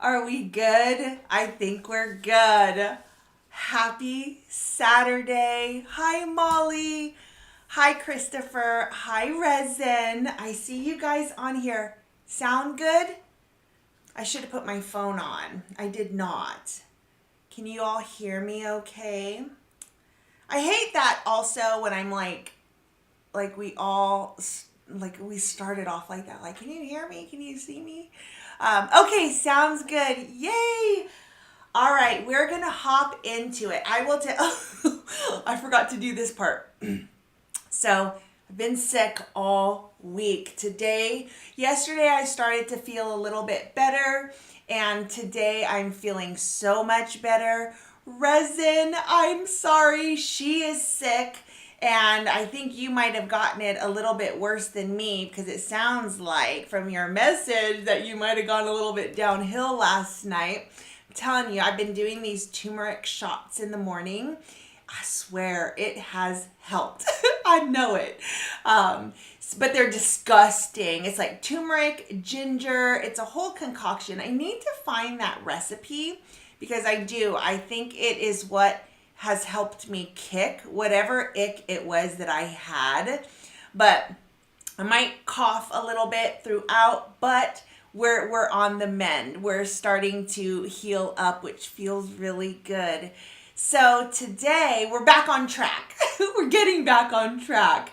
Are we good? I think we're good. Happy Saturday. Hi, Molly. Hi, Christopher. Hi, Resin. I see you guys on here. Sound good? I should have put my phone on. I did not. Can you all hear me okay? I hate that also when I'm like we all, we started off like that. Like, can you hear me? Can you see me? Okay, sounds good. Yay! All right, we're going to hop into it. I will tell, I forgot to do this part. So, I've been sick all week. Yesterday I started to feel a little bit better, and today I'm feeling so much better. Resin, I'm sorry, she is sick. And I think you might have gotten it a little bit worse than me, because it sounds like from your message that you might have gone a little bit downhill last night. I'm telling you, I've been doing these turmeric shots in the morning. I swear it has helped. I know it. But they're disgusting. It's like turmeric, ginger. It's a whole concoction. I need to find that recipe because I think it is what has helped me kick whatever ick it was that I had. But I might cough a little bit throughout, but we're on the mend. We're starting to heal up, which feels really good. So today we're back on track. We're getting back on track.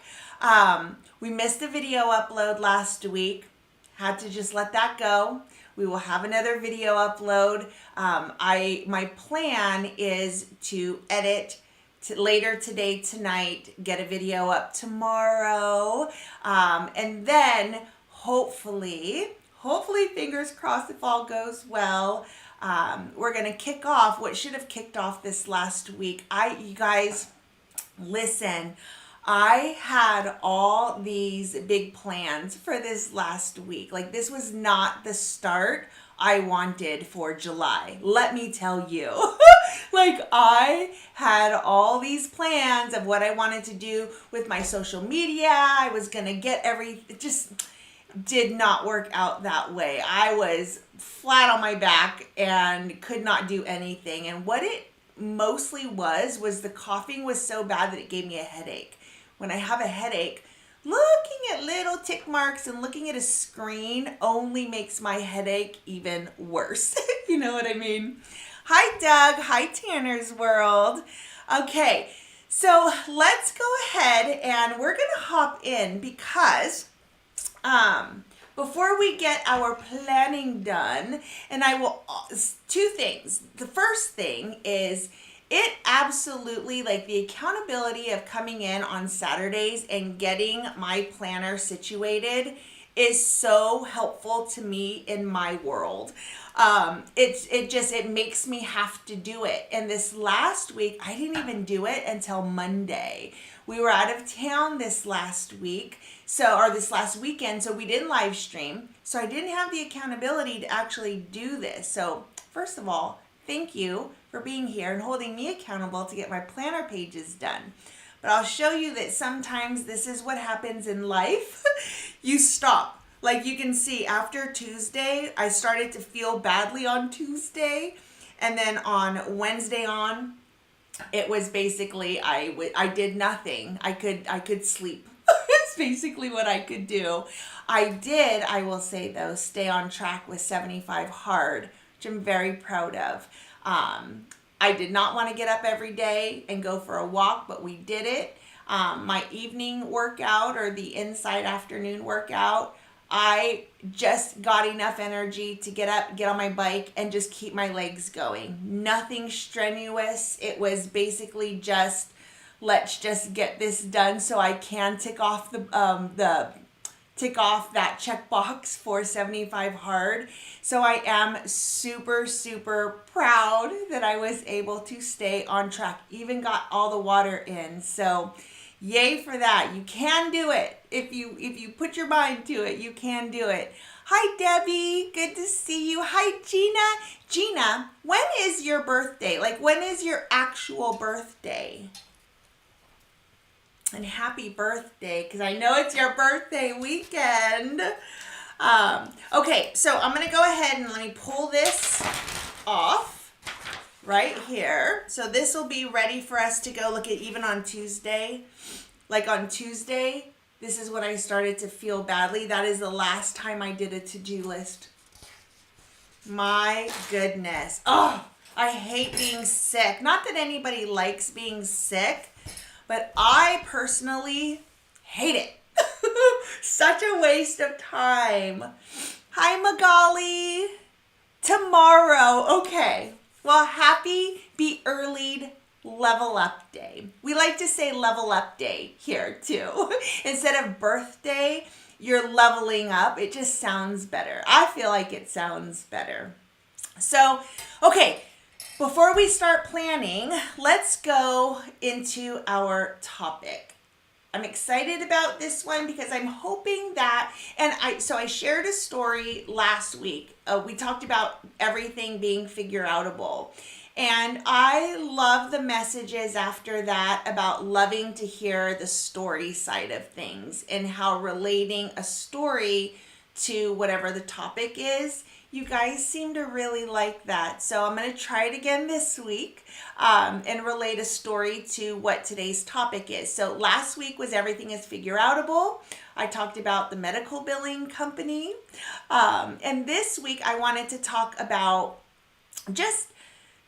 We missed the video upload last week. Had to just let that go. We will have another video upload. My plan is to edit later today, tonight, get a video up tomorrow, and then hopefully, fingers crossed if all goes well, we're gonna kick off what should have kicked off this last week. You guys, listen. I had all these big plans for this last week. Like, this was not the start I wanted for July. Let me tell you. I had all these plans of what I wanted to do with my social media. I was going to get it just did not work out that way. I was flat on my back and could not do anything. And what it mostly was the coughing was so bad that it gave me a headache. When I have a headache, looking at little tick marks and looking at a screen only makes my headache even worse. You know what I mean? Hi, Doug. Hi, Tanner's World. Okay, so let's go ahead and we're going to hop in because before we get our planning done, and two things. The first thing is, it absolutely, the accountability of coming in on Saturdays and getting my planner situated is so helpful to me in my world. It makes me have to do it. And this last week, I didn't even do it until Monday. We were out of town this last week, this last weekend, so we didn't live stream. So I didn't have the accountability to actually do this. So first of all, thank you for being here and holding me accountable to get my planner pages done. But I'll show you that sometimes this is what happens in life. You stop. Like you can see, after Tuesday, I started to feel badly on Tuesday. And then on Wednesday on, it was basically, I did nothing. I could sleep. It's basically what I could do. I will say though, stay on track with 75 hard, which I'm very proud of. I did not want to get up every day and go for a walk, but we did it. My evening workout or the inside afternoon workout, I just got enough energy to get up, get on my bike, and just keep my legs going. Nothing strenuous. It was basically just, let's just get this done so I can tick off that checkbox for 75 hard. So I am super, super proud that I was able to stay on track. Even got all the water in. So yay for that. You can do it. If you put your mind to it, you can do it. Hi, Debbie. Good to see you. Hi, Gina. Gina, when is your birthday? When is your actual birthday? And happy birthday, because I know it's your birthday weekend. Okay, so I'm going to go ahead and let me pull this off right here. So this will be ready for us to go look at even on Tuesday. Like on Tuesday, this is when I started to feel badly. That is the last time I did a to-do list. My goodness. Oh, I hate being sick. Not that anybody likes being sick, but I personally hate it. Such a waste of time. Hi, Magali. Tomorrow. Okay. Well, happy Be Earlied Level Up Day. We like to say level up day here too. Instead of birthday, you're leveling up. It just sounds better. I feel like it sounds better. So, okay. Before we start planning, let's go into our topic. I'm excited about this one because I'm hoping that, I shared a story last week. We talked about everything being figure-outable. And I love the messages after that about loving to hear the story side of things and how relating a story to whatever the topic is. You guys seem to really like that. So I'm going to try it again this week and relate a story to what today's topic is. So last week was Everything is Figure-Outable. I talked about the medical billing company. And this week I wanted to talk about just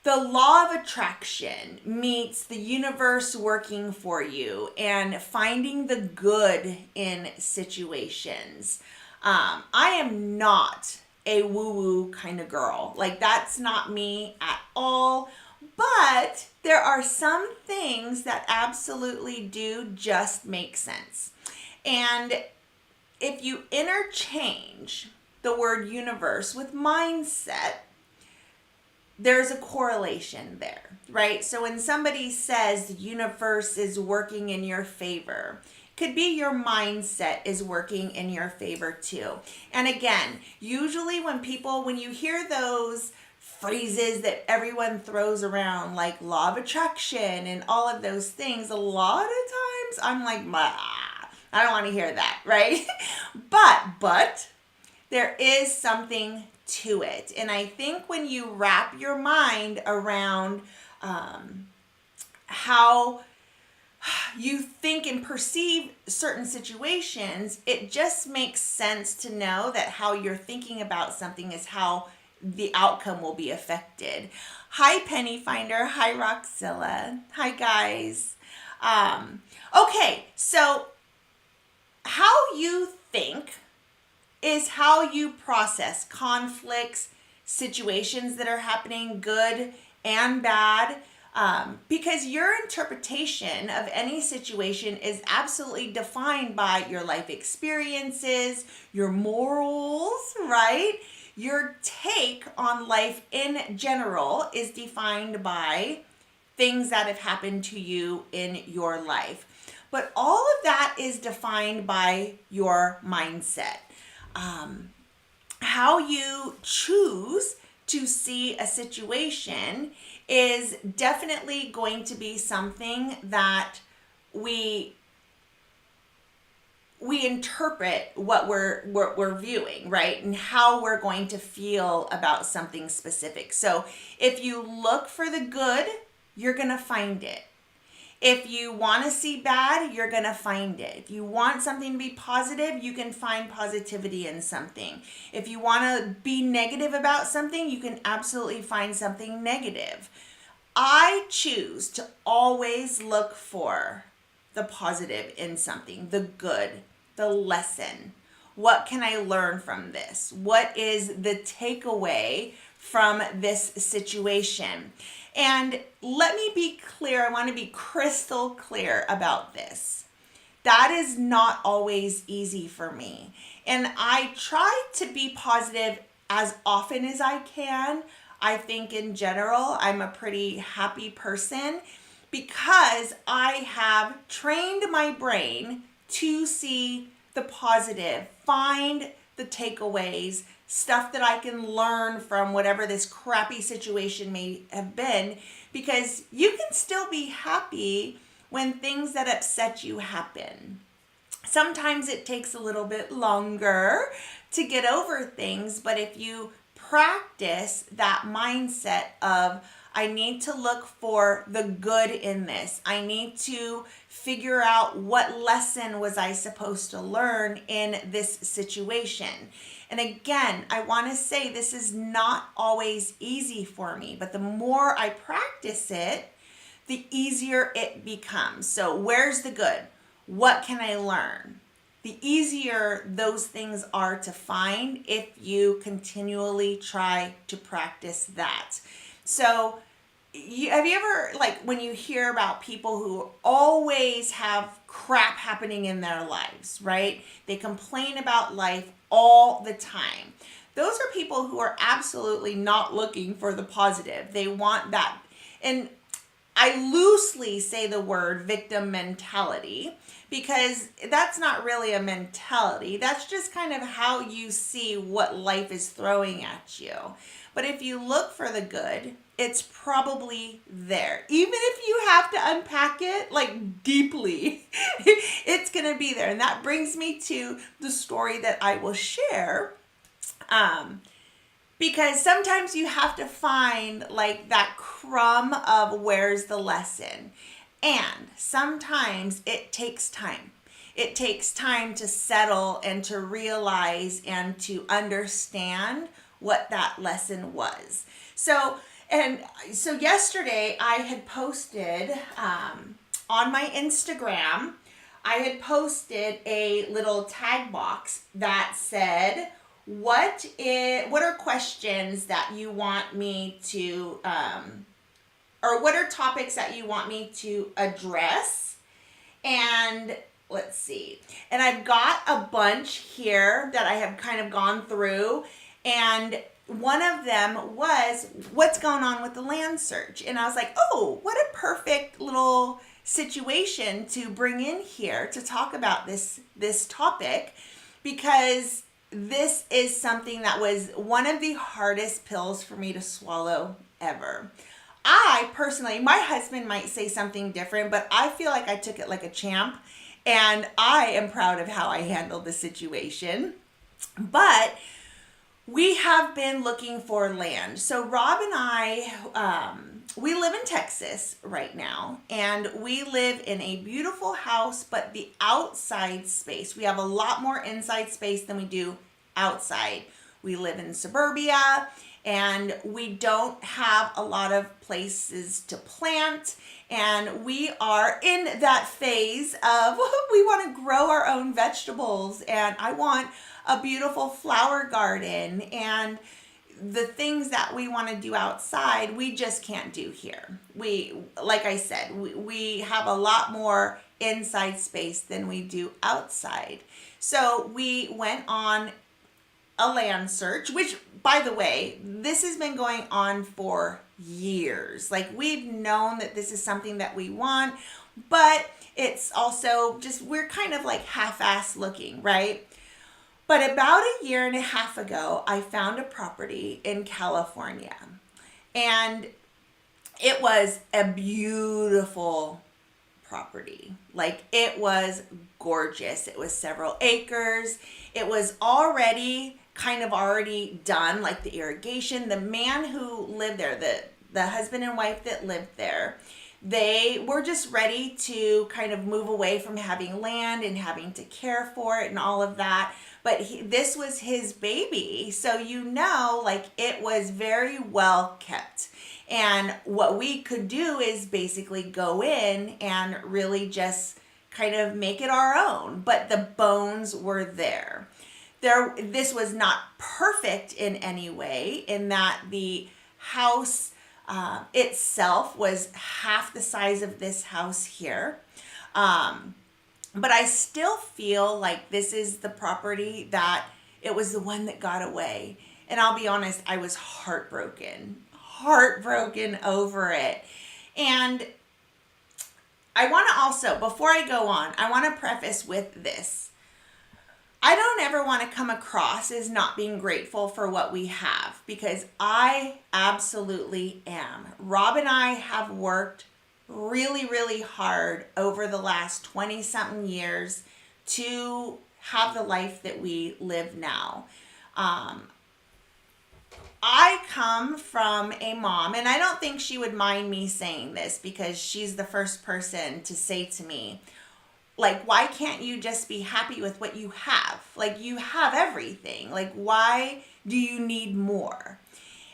the law of attraction meets the universe working for you and finding the good in situations. I am not a woo-woo kind of girl. Like, that's not me at all. But there are some things that absolutely do just make sense. And if you interchange the word universe with mindset, there's a correlation there, right? So when somebody says the universe is working in your favor, could be your mindset is working in your favor too. And again, usually when you hear those phrases that everyone throws around like law of attraction and all of those things, a lot of times I'm like, I don't want to hear that, right? But there is something to it. And I think when you wrap your mind around how you think and perceive certain situations, it just makes sense to know that how you're thinking about something is how the outcome will be affected. Hi, Penny Finder. Hi, Roxilla. Hi, guys. Okay, so how you think is how you process conflicts, situations that are happening, good and bad. Because your interpretation of any situation is absolutely defined by your life experiences, your morals, right? Your take on life in general is defined by things that have happened to you in your life. But all of that is defined by your mindset. How you choose to see a situation is definitely going to be something that we interpret what we're viewing, right? And how we're going to feel about something specific. So if you look for the good, you're going to find it. If you want to see bad, you're going to find it. If you want something to be positive, you can find positivity in something. If you want to be negative about something, you can absolutely find something negative. I choose to always look for the positive in something, the good, the lesson. What can I learn from this? What is the takeaway from this situation? And let me be clear, I want to be crystal clear about this. That is not always easy for me. And I try to be positive as often as I can. I think in general, I'm a pretty happy person because I have trained my brain to see the positive, find the takeaways, stuff that I can learn from whatever this crappy situation may have been, because you can still be happy when things that upset you happen. Sometimes it takes a little bit longer to get over things, but if you practice that mindset of, I need to look for the good in this. I need to figure out what lesson was I supposed to learn in this situation. And again, I want to say this is not always easy for me, but the more I practice it, the easier it becomes. So where's the good? What can I learn? The easier those things are to find if you continually try to practice that. So have you ever, like, when you hear about people who always have crap happening in their lives, right? They complain about life all the time. Those are people who are absolutely not looking for the positive. They want that. And I loosely say the word victim mentality because that's not really a mentality. That's just kind of how you see what life is throwing at you. But if you look for the good, it's probably there. Even if you have to unpack it like deeply, it's going to be there. And that brings me to the story that I will share. Because sometimes you have to find like that crumb of where's the lesson. And sometimes it takes time. It takes time to settle and to realize and to understand what that lesson was. So yesterday I had posted on my Instagram, I had posted a little tag box that said, what are questions that you want me to, or what are topics that you want me to address? And let's see. And I've got a bunch here that I have kind of gone through. And one of them was, what's going on with the land search? And I was like, oh, what a perfect little situation to bring in here to talk about this topic, because this is something that was one of the hardest pills for me to swallow ever. I personally, my husband might say something different, but I feel like I took it like a champ, and I am proud of how I handled the situation. But we have been looking for land. So Rob and I, we live in Texas right now, and we live in a beautiful house, but the outside space, we have a lot more inside space than we do outside. We live in suburbia, and we don't have a lot of places to plant, and we are in that phase of we want to grow our own vegetables, and I want a beautiful flower garden, and the things that we want to do outside, we just can't do here. Like I said, we have a lot more inside space than we do outside. So we went on a land search, which, by the way, this has been going on for years. Like, we've known that this is something that we want, but it's also just, we're kind of like half-ass looking, right? But about a year and a half ago, I found a property in California, and it was a beautiful property. Like, it was gorgeous. It was several acres. It was already done, like the irrigation. The man who lived there, the husband and wife that lived there, they were just ready to kind of move away from having land and having to care for it and all of that. But this was his baby. So, like, it was very well kept. And what we could do is basically go in and really just kind of make it our own. But the bones were there. This was not perfect in any way, in that the house itself was half the size of this house here. But I still feel like this is the property that it was the one that got away. And I'll be honest, I was heartbroken over it. And I want to also, before I go on, I want to preface with this. I don't ever want to come across as not being grateful for what we have, because I absolutely am. Rob and I have worked really, really hard over the last 20-something years to have the life that we live now. I come from a mom, and I don't think she would mind me saying this because she's the first person to say to me, like, why can't you just be happy with what you have? Like, you have everything. Like, why do you need more?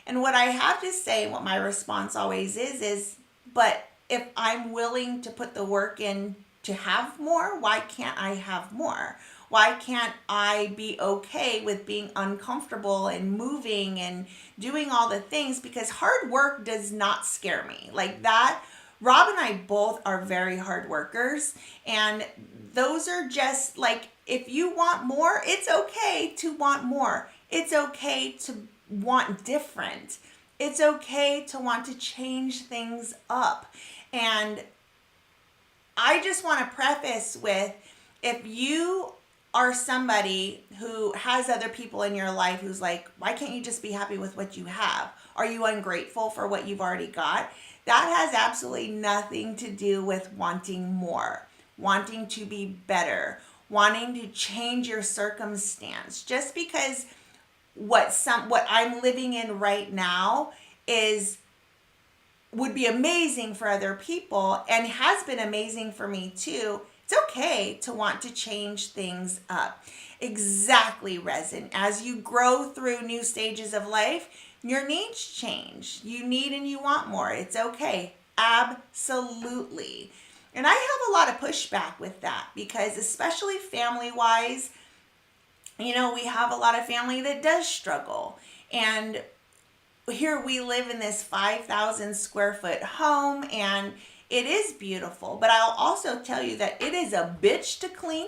And what I have to say, what my response always is, but if I'm willing to put the work in to have more, why can't I have more? Why can't I be okay with being uncomfortable and moving and doing all the things? Because hard work does not scare me. Like that, Rob and I both are very hard workers. And those are just like, if you want more, it's okay to want more. It's okay to want different. It's okay to want to change things up. And I just want to preface with, if you are somebody who has other people in your life who's like, why can't you just be happy with what you have? Are you ungrateful for what you've already got? That has absolutely nothing to do with wanting more, wanting to be better, wanting to change your circumstance. Just because what I'm living in right now would be amazing for other people and has been amazing for me too. It's okay to want to change things up. Exactly, Resin. As you grow through new stages of life, your needs change. You need and you want more. It's okay. Absolutely. And I have a lot of pushback with that because, especially family-wise, we have a lot of family that does struggle. And here we live in this 5,000 square foot home, and it is beautiful. But I'll also tell you that it is a bitch to clean.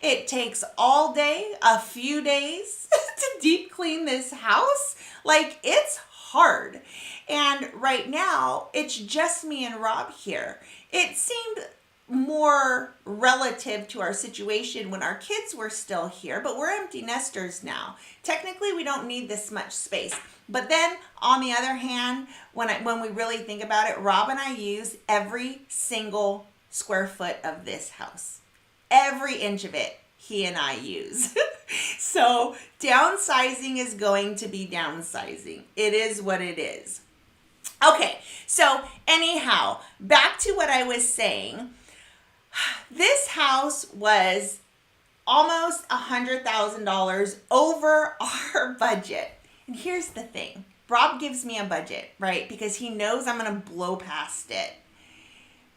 It takes all day, a few days to deep clean this house. Like, it's hard. And right now, it's just me and Rob here. It seemed more relative to our situation when our kids were still here, but we're empty nesters now. Technically, we don't need this much space. But then, on the other hand, when we really think about it, Rob and I use every single square foot of this house. Every inch of it, he and I use. So, downsizing is going to be downsizing. It is what it is. Okay, so anyhow, back to what I was saying. This house was almost $100,000 over our budget. And here's the thing. Rob gives me a budget, right? Because he knows I'm going to blow past it.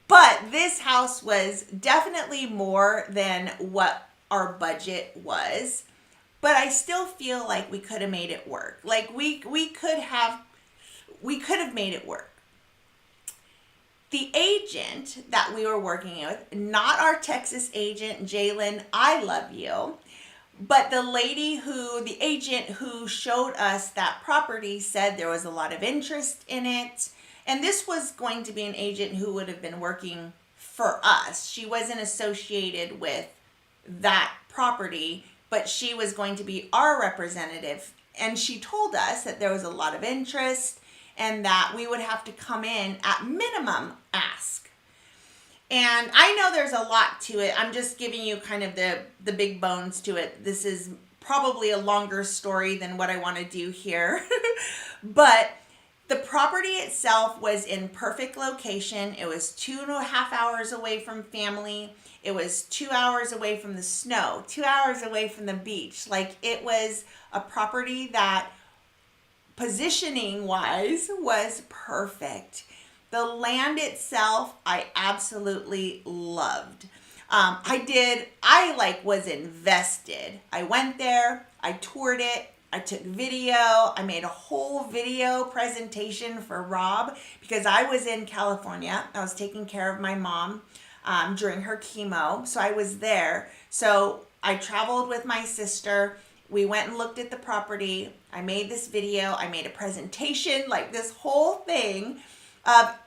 But this house was definitely more than what our budget was. But I still feel like we could have made it work. Like we could have made it work. The agent that we were working with, not our Texas agent, Jalen, I love you, but the agent who showed us that property said there was a lot of interest in it. And this was going to be an agent who would have been working for us. She wasn't associated with that property, but she was going to be our representative. And she told us that there was a lot of interest and that we would have to come in at minimum ask. And I know there's a lot to it. I'm just giving you kind of the big bones to it. This is probably a longer story than what I want to do here. But the property itself was in perfect location. It was 2.5 hours away from family. It was 2 hours away from the snow, 2 hours away from the beach. Like, it was a property that, positioning wise, was perfect. The land itself, I absolutely loved. I was invested. I went there, I toured it, I took video, I made a whole video presentation for Rob because I was in California. I was taking care of my mom during her chemo, so I was there. So I traveled with my sister. We went and looked at the property. I made this video. I made a presentation, like this whole thing,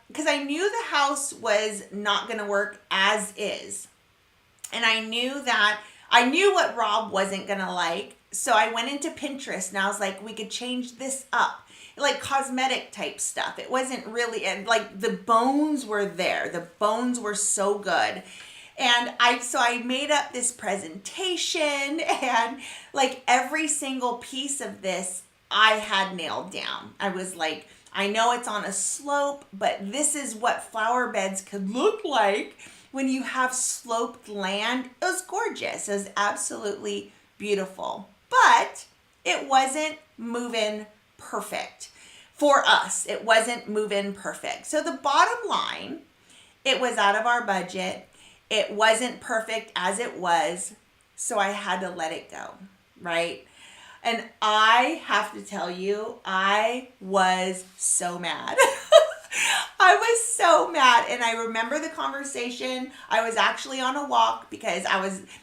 because I knew the house was not going to work as is. And I knew what Rob wasn't going to like. So I went into Pinterest and I was like, we could change this up. Like cosmetic type stuff. It wasn't really, and like the bones were there. The bones were so good. And I made up this presentation, and like every single piece of this I had nailed down. I was like, I know it's on a slope, but this is what flower beds could look like when you have sloped land. It was gorgeous. It was absolutely beautiful. But it wasn't moving perfect. For us, it wasn't moving perfect. So the bottom line, it was out of our budget. It wasn't perfect as it was. So I had to let it go, right? And I have to tell you, I was so mad. I was so mad. And I remember the conversation. I was actually on a walk because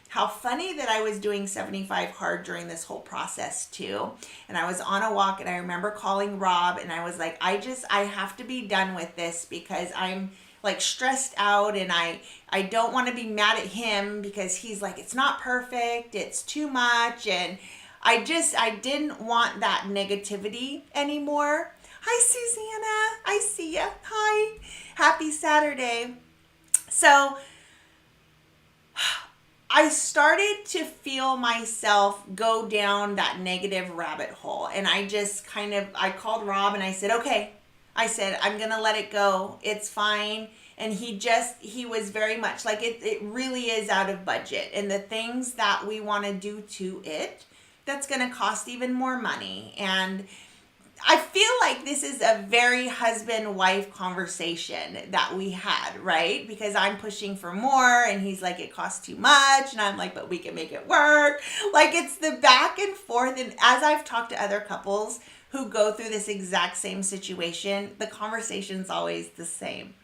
how funny that I was doing 75 hard during this whole process too. And I was on a walk and I remember calling Rob and I was like, I have to be done with this because I'm like stressed out and I don't want to be mad at him because he's like, it's not perfect. It's too much. And I didn't want that negativity anymore. Hi, Susanna. I see ya. Hi. Happy Saturday. So I started to feel myself go down that negative rabbit hole. And I called Rob and I said, okay. I said, I'm going to let it go. It's fine. And he was very much like, it really is out of budget. And the things that we want to do to it, that's going to cost even more money. And I feel like this is a very husband-wife conversation that we had, right? Because I'm pushing for more and he's like, it costs too much. And I'm like, but we can make it work. Like it's the back and forth. And as I've talked to other couples who go through this exact same situation, the conversation's always the same.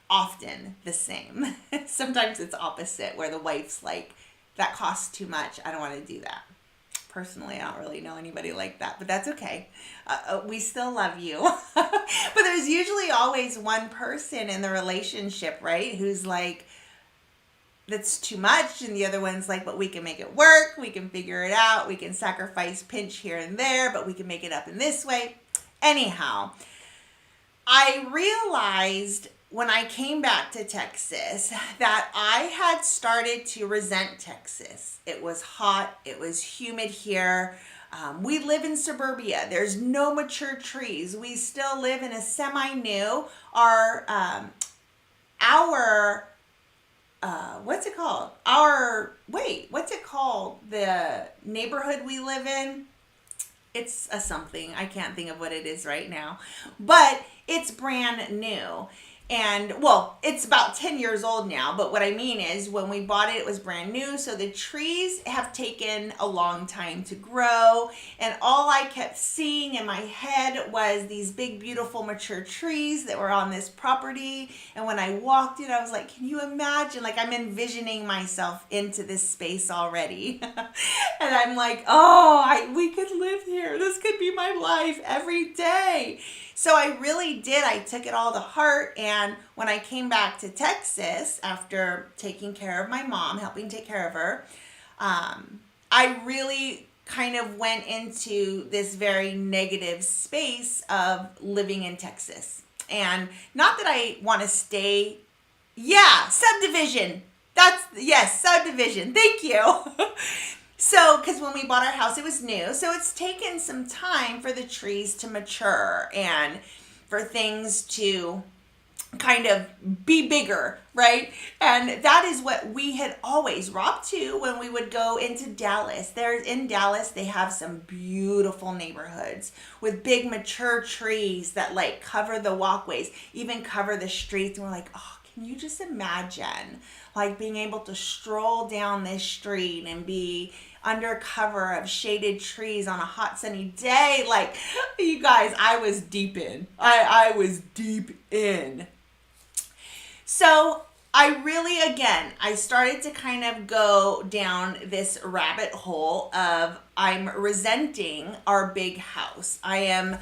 Often the same. Sometimes it's opposite where the wife's like, that costs too much. I don't want to do that. Personally, I don't really know anybody like that, but that's okay. We still love you. But there's usually always one person in the relationship, right? Who's like, that's too much. And the other one's like, but we can make it work. We can figure it out. We can sacrifice pinch here and there, but we can make it up in this way. Anyhow, I realized when I came back to Texas that I had started to resent Texas. It was hot. It was humid here. We live in suburbia. There's no mature trees. We still live in a semi-new. What's it called? What's it called? The neighborhood we live in? It's a something. I can't think of what it is right now. But it's brand new. And, well, it's about 10 years old now, but what I mean is when we bought it, it was brand new, so the trees have taken a long time to grow, and all I kept seeing in my head was these big, beautiful, mature trees that were on this property, and when I walked in, I was like, can you imagine? Like, I'm envisioning myself into this space already, and I'm like, we could live here. This could be my life every day. So I really did. I took it all to heart. And when I came back to Texas after taking care of my mom, helping take care of her, I really kind of went into this very negative space of living in Texas. And not that I want to stay. Yeah, subdivision. Subdivision. Thank you. So, because when we bought our house, it was new. So it's taken some time for the trees to mature and for things to kind of be bigger, right? And that is what we had always, Rob too, when we would go into Dallas. In Dallas, they have some beautiful neighborhoods with big mature trees that like cover the walkways, even cover the streets. And we're like, can you just imagine like being able to stroll down this street and be under cover of shaded trees on a hot sunny day? Like, you guys, I was deep in. I was deep in. So I started to kind of go down this rabbit hole of I'm resenting our big house. I am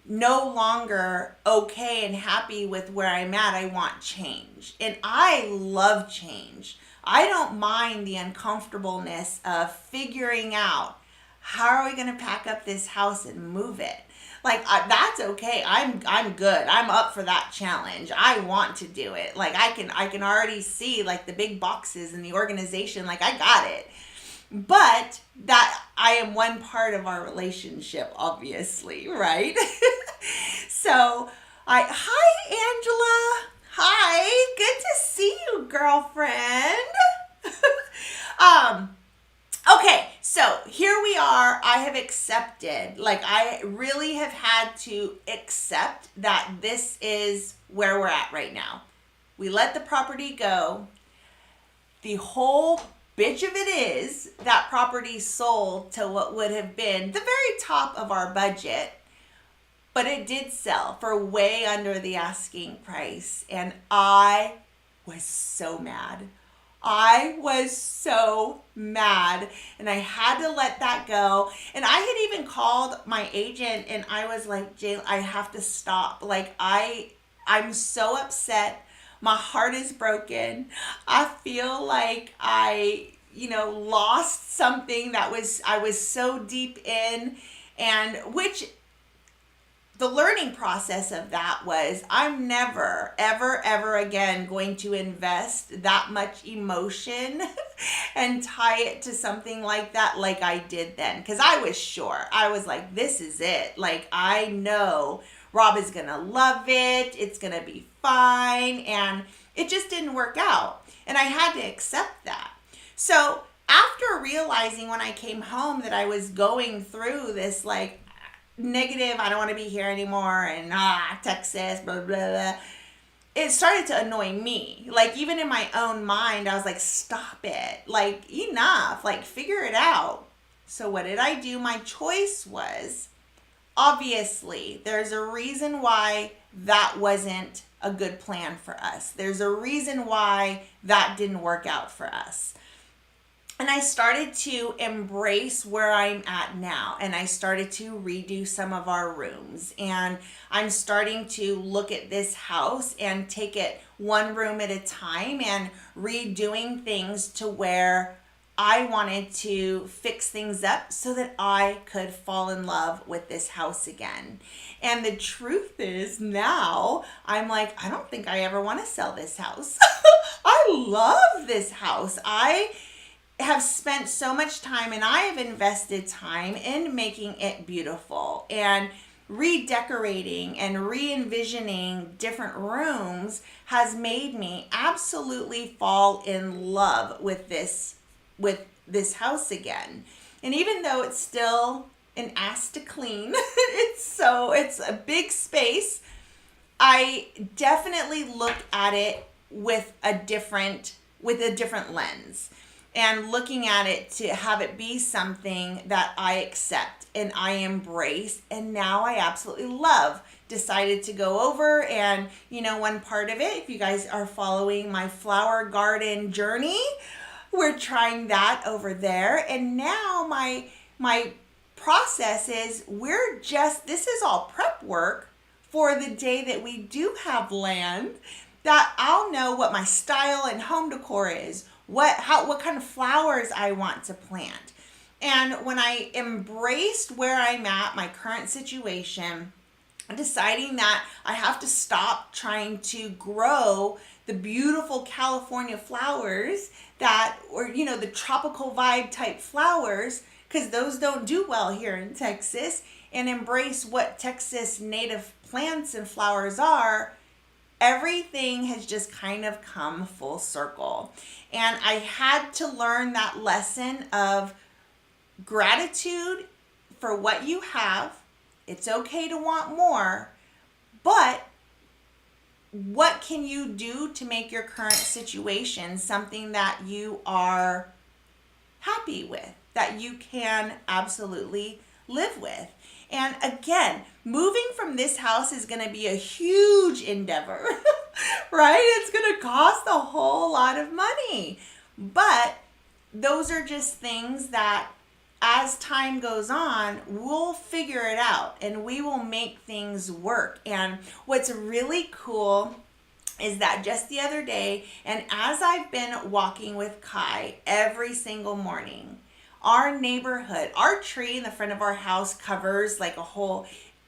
no longer okay and happy with where I'm at. I want change. And I love change. I don't mind the uncomfortableness of figuring out how are we going to pack up this house and move it. Like, that's okay. I'm good. I'm up for that challenge. I want to do it. Like, I can already see like the big boxes and the organization. Like, I got it. but that I am one part of our relationship, obviously, right? So hi Angela. Hi, good to see you, girlfriend. um, Okay, so here we are. I have accepted, like I really have had to accept that this is where we're at right now. We let the property go. The whole bitch of it is that property sold to what would have been the very top of our budget, but it did sell for way under the asking price. And I was so mad. I was so mad, and I had to let that go. And I had even called my agent and I was like, Jay, I have to stop. Like I'm so upset. My heart is broken. I feel like I, lost something that I was so deep in, and which the learning process of that was I'm never, ever, ever again going to invest that much emotion and tie it to something like that like I did then. Because I was sure. I was like, this is it. Like, I know Rob is going to love it. It's going to be fine. And it just didn't work out. And I had to accept that. So after realizing when I came home that I was going through this like negative, I don't want to be here anymore, and Texas, blah, blah, blah. It started to annoy me. Like, even in my own mind, I was like, stop it. Like, enough. Like, figure it out. So what did I do? My choice was, obviously, there's a reason why that wasn't a good plan for us. There's a reason why that didn't work out for us. And I started to embrace where I'm at now. And I started to redo some of our rooms. And I'm starting to look at this house and take it one room at a time and redoing things to where I wanted to fix things up so that I could fall in love with this house again. And the truth is now I'm like, I don't think I ever want to sell this house. I love this house. I have spent so much time, and I have invested time in making it beautiful and redecorating and re-envisioning different rooms has made me absolutely fall in love with this house again. And even though it's still an ass to clean, it's a big space, I definitely look at it with a different lens. And looking at it to have it be something that I accept and I embrace, and now I absolutely love. Decided to go over and, one part of it, if you guys are following my flower garden journey, we're trying that over there. And now my process is this is all prep work for the day that we do have land, that I'll know what my style and home decor is. What kind of flowers I want to plant. And when I embraced where I'm at, my current situation, deciding that I have to stop trying to grow the beautiful California flowers the tropical vibe type flowers, because those don't do well here in Texas, and embrace what Texas native plants and flowers are. Everything has just kind of come full circle. And I had to learn that lesson of gratitude for what you have. It's okay to want more, but what can you do to make your current situation something that you are happy with, that you can absolutely live with? And again, moving from this house is going to be a huge endeavor, right? It's going to cost a whole lot of money. But those are just things that as time goes on, we'll figure it out and we will make things work. And what's really cool is that just the other day, and as I've been walking with Kai every single morning, our neighborhood, our tree in the front of our house covers like a whole,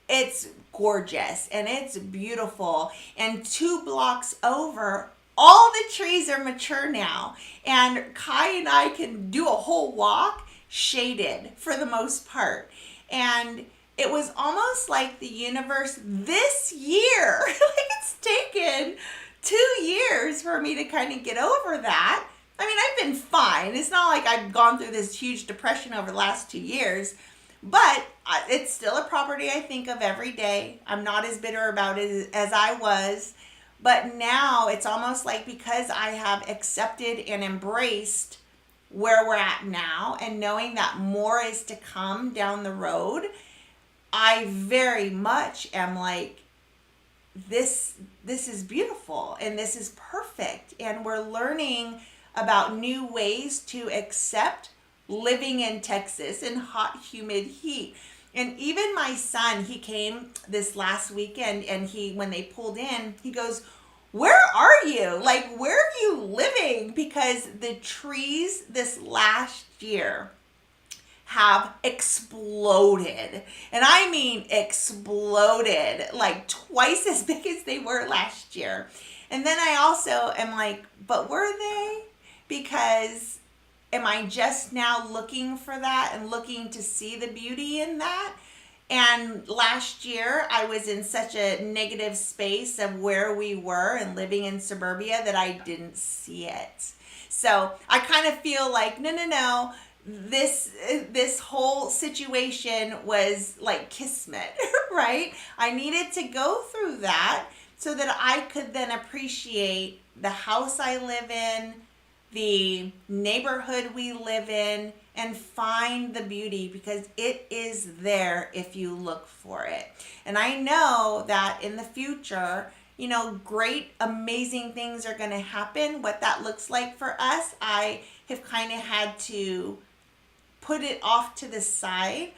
it's gorgeous and it's beautiful. And 2 blocks over, all the trees are mature now, and Kai and I can do a whole walk shaded for the most part. And it was almost like the universe this year, like it's taken 2 years for me to kind of get over that. I mean, I've been fine. It's not like I've gone through this huge depression over the last 2 years, but it's still a property I think of every day. I'm not as bitter about it as I was. But now it's almost like because I have accepted and embraced where we're at now and knowing that more is to come down the road, I very much am like, this is beautiful and this is perfect. And we're learning about new ways to accept living in Texas in hot, humid heat. And even my son, he came this last weekend, and when they pulled in, he goes, "Where are you? Like, where are you living?" Because the trees this last year have exploded. And I mean exploded, like twice as big as they were last year. And then I also am like, but were they? Because am I just now looking for that and looking to see the beauty in that? And last year, I was in such a negative space of where we were and living in suburbia that I didn't see it. So I kind of feel like, no. This whole situation was like kismet, right? I needed to go through that so that I could then appreciate the house I live in, the neighborhood we live in, and find the beauty, because it is there if you look for it. And I know that in the future, great, amazing things are going to happen. What that looks like for us, I have kind of had to put it off to the side.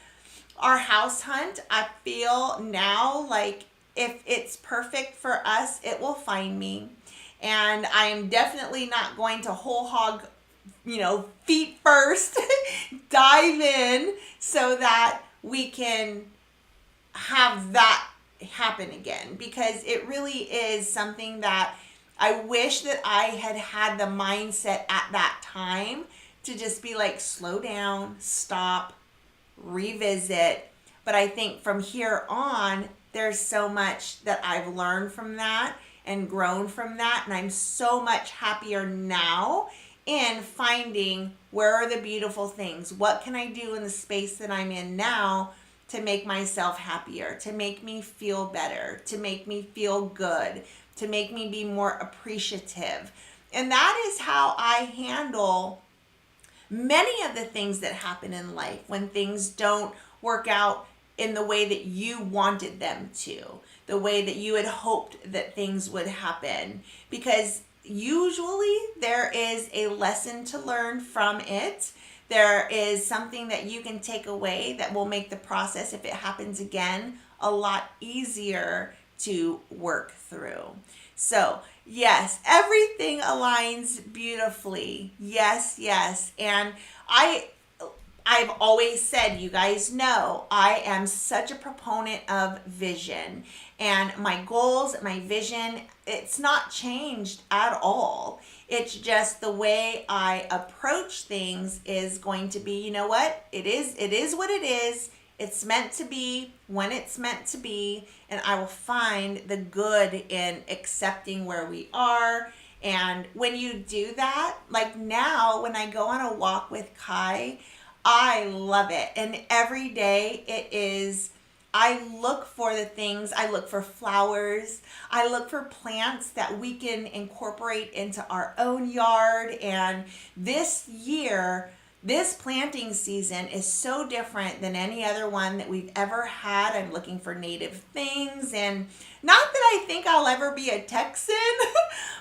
Our house hunt, I feel now like if it's perfect for us, it will find me. And I am definitely not going to whole hog, feet first, dive in so that we can have that happen again. Because it really is something that I wish that I had the mindset at that time to just be like, slow down, stop, revisit. But I think from here on, there's so much that I've learned from that and grown from that. And I'm so much happier now in finding where are the beautiful things. What can I do in the space that I'm in now to make myself happier, to make me feel better, to make me feel good, to make me be more appreciative. And that is how I handle many of the things that happen in life when things don't work out in the way that you wanted them to, the way that you had hoped that things would happen. Because usually there is a lesson to learn from it. There is something that you can take away that will make the process, if it happens again, a lot easier to work through. So yes, everything aligns beautifully. Yes. And I've always said, you guys know, I am such a proponent of vision. And my goals, my vision, it's not changed at all. It's just the way I approach things is going to be, you know what? It is what it is. It's meant to be when it's meant to be. And I will find the good in accepting where we are. And when you do that, like now when I go on a walk with Kai, I love it. And every day it is, I look for the things, I look for flowers, I look for plants that we can incorporate into our own yard. And this year, this planting season is so different than any other one that we've ever had. I'm looking for native things, and not that I think I'll ever be a Texan,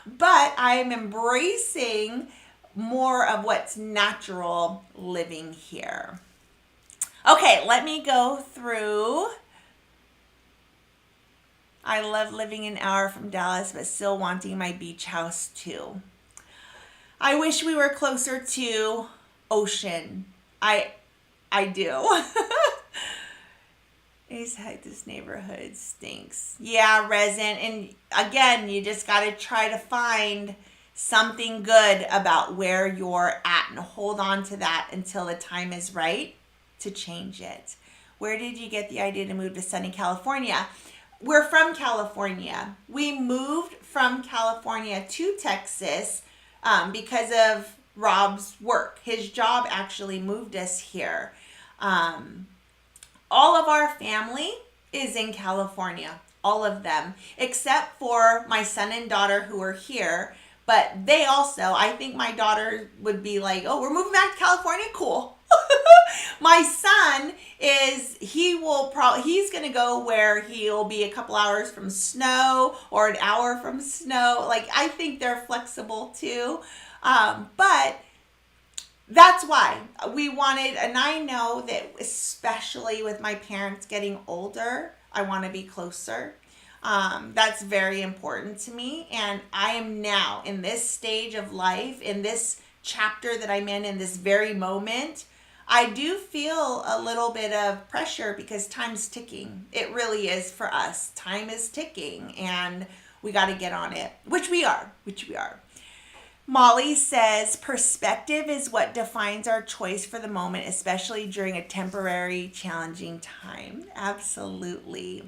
but I'm embracing more of what's natural living here. Okay, let me go through. I love living an hour from Dallas, but still wanting my beach house too. I wish we were closer to ocean. I do. It's like this neighborhood stinks. Yeah, resin. And again, you just got to try to find something good about where you're at and hold on to that until the time is right to change it. Where did you get the idea to move to sunny California? We're from California. We moved from California to Texas because of Rob's work. His job actually moved us here. All of our family is in California, all of them, except for my son and daughter who are here. But they also, I think my daughter would be like, oh, we're moving back to California? Cool. My son he's going to go where he'll be a couple hours from snow or an hour from snow. Like, I think they're flexible too. But that's why we wanted, and I know that especially with my parents getting older, I want to be closer. That's very important to me. And I am now in this stage of life, in this chapter that I'm in this very moment, I do feel a little bit of pressure because time's ticking. It really is for us. Time is ticking and we got to get on it, which we are. Molly says, perspective is what defines our choice for the moment, especially during a temporary, challenging time. Absolutely.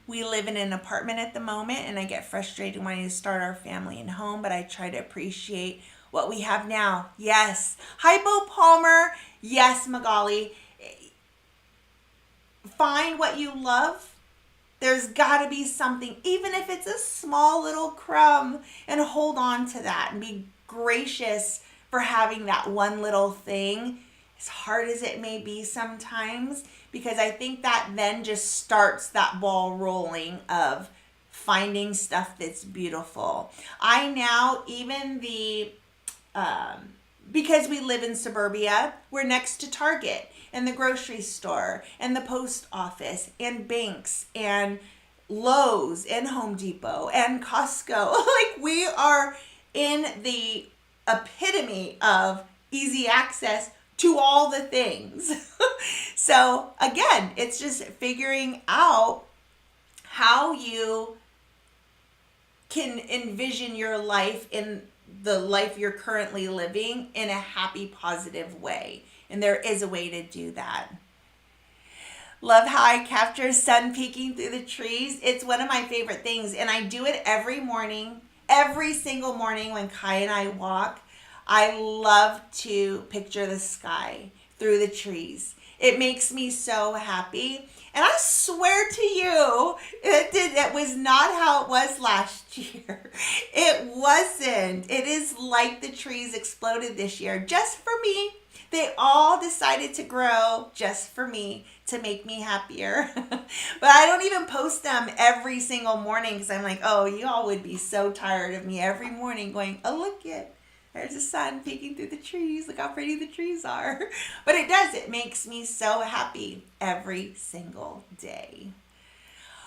We live in an apartment at the moment, and I get frustrated wanting to start our family and home, but I try to appreciate what we have now. Yes. Hi, Bo Palmer. Yes, Magali. Find what you love. There's got to be something, even if it's a small little crumb, and hold on to that and be gracious for having that one little thing, as hard as it may be sometimes, because I think that then just starts that ball rolling of finding stuff that's beautiful. I now, even because we live in suburbia, we're next to Target and the grocery store and the post office and banks and Lowe's and Home Depot and Costco. Like, we are in the epitome of easy access to all the things. So again, it's just figuring out how you can envision your life in the life you're currently living in a happy, positive way. And there is a way to do that. Love how I capture sun peeking through the trees. It's one of my favorite things. And I do it every morning, every single morning when Kai and I walk. I love to picture the sky through the trees. It makes me so happy. And I swear to you, it was not how it was last year. It wasn't. It is like the trees exploded this year just for me. They all decided to grow just for me to make me happier. But I don't even post them every single morning because I'm like, oh, you all would be so tired of me every morning going, oh, look it. There's the sun peeking through the trees. Look how pretty the trees are. But it does. It makes me so happy every single day.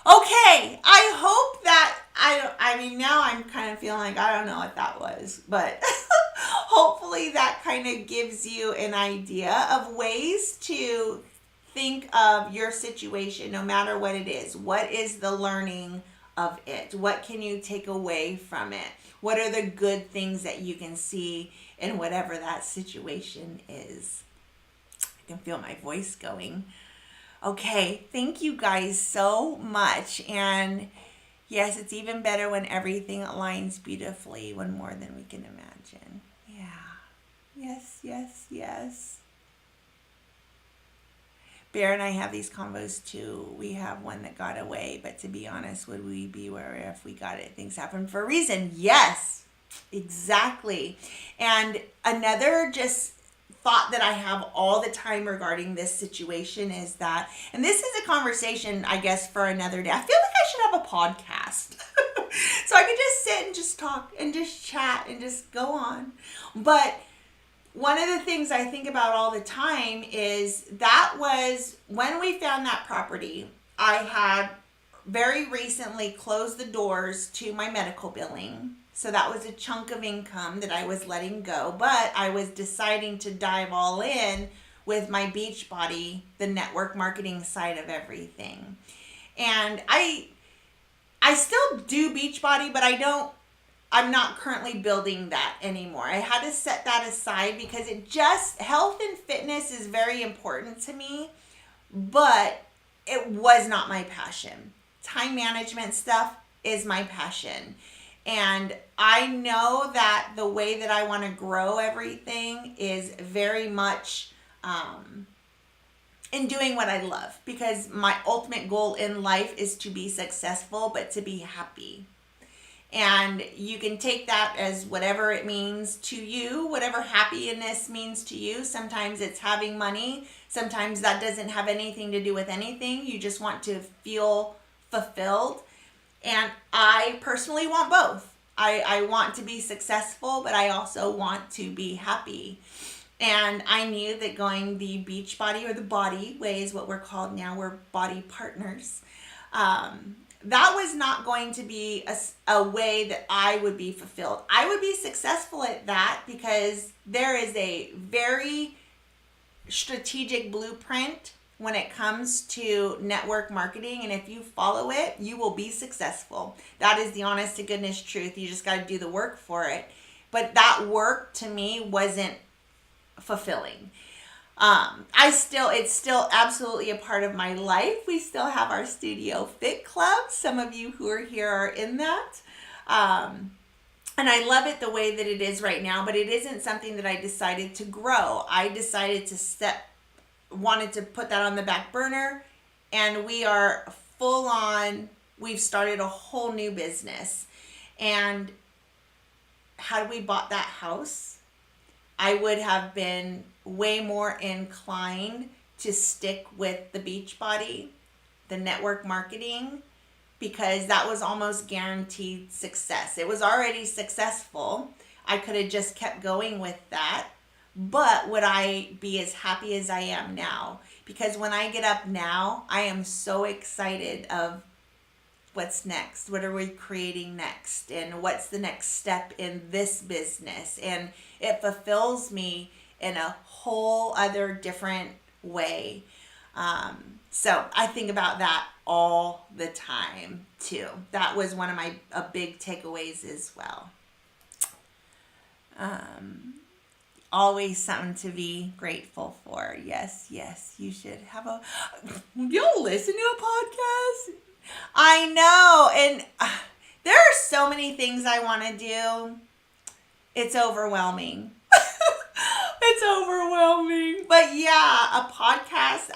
Okay. I hope that, I mean, now I'm kind of feeling like I don't know what that was. But hopefully that kind of gives you an idea of ways to think of your situation, no matter what it is. What is the learning of it? What can you take away from it? What are the good things that you can see in whatever that situation is? I can feel my voice going. Okay, thank you guys so much. And yes, it's even better when everything aligns beautifully, when more than we can imagine. Yeah. Yes. Bear and I have these combos too. We have one that got away, but to be honest, would we be where if we got it? Things happen for a reason. Yes, exactly. And another just thought that I have all the time regarding this situation is that, and this is a conversation, I guess, for another day. I feel like I should have a podcast. So I could just sit and just talk and just chat and just go on. But one of the things I think about all the time is that was when we found that property. I had very recently closed the doors to my medical billing. So that was a chunk of income that I was letting go. But I was deciding to dive all in with my Beachbody, the network marketing side of everything. And I still do Beachbody, but I'm not currently building that anymore. I had to set that aside because health and fitness is very important to me, but it was not my passion. Time management stuff is my passion. And I know that the way that I want to grow everything is very much in doing what I love, because my ultimate goal in life is to be successful, but to be happy. And you can take that as whatever it means to you, whatever happiness means to you. Sometimes it's having money. Sometimes that doesn't have anything to do with anything. You just want to feel fulfilled. And I personally want both. I want to be successful, but I also want to be happy. And I knew that going the Beachbody, or the body way is what we're called now. We're body partners. That was not going to be a way that I would be fulfilled. I would be successful at that because there is a very strategic blueprint when it comes to network marketing. And if you follow it, you will be successful. That is the honest to goodness truth. You just got to do the work for it. But that work to me wasn't fulfilling. It's still absolutely a part of my life. We still have our Studio Fit Club. Some of you who are here are in that. And I love it the way that it is right now, but it isn't something that I decided to grow. I decided wanted to put that on the back burner, and we are full on, we've started a whole new business. And had we bought that house, I would have been way more inclined to stick with the Beachbody, the network marketing, because that was almost guaranteed success. It was already successful. I could have just kept going with that. But would I be as happy as I am now? Because when I get up now, I am so excited of what's next. What are we creating next? And what's the next step in this business? And it fulfills me in a whole other different way. So I think about that all the time too. That was one of my big takeaways as well. Always something to be grateful for. Yes, you should have you'll listen to a podcast. I know. And there are so many things I want to do. It's overwhelming. It's overwhelming. But yeah, a podcast,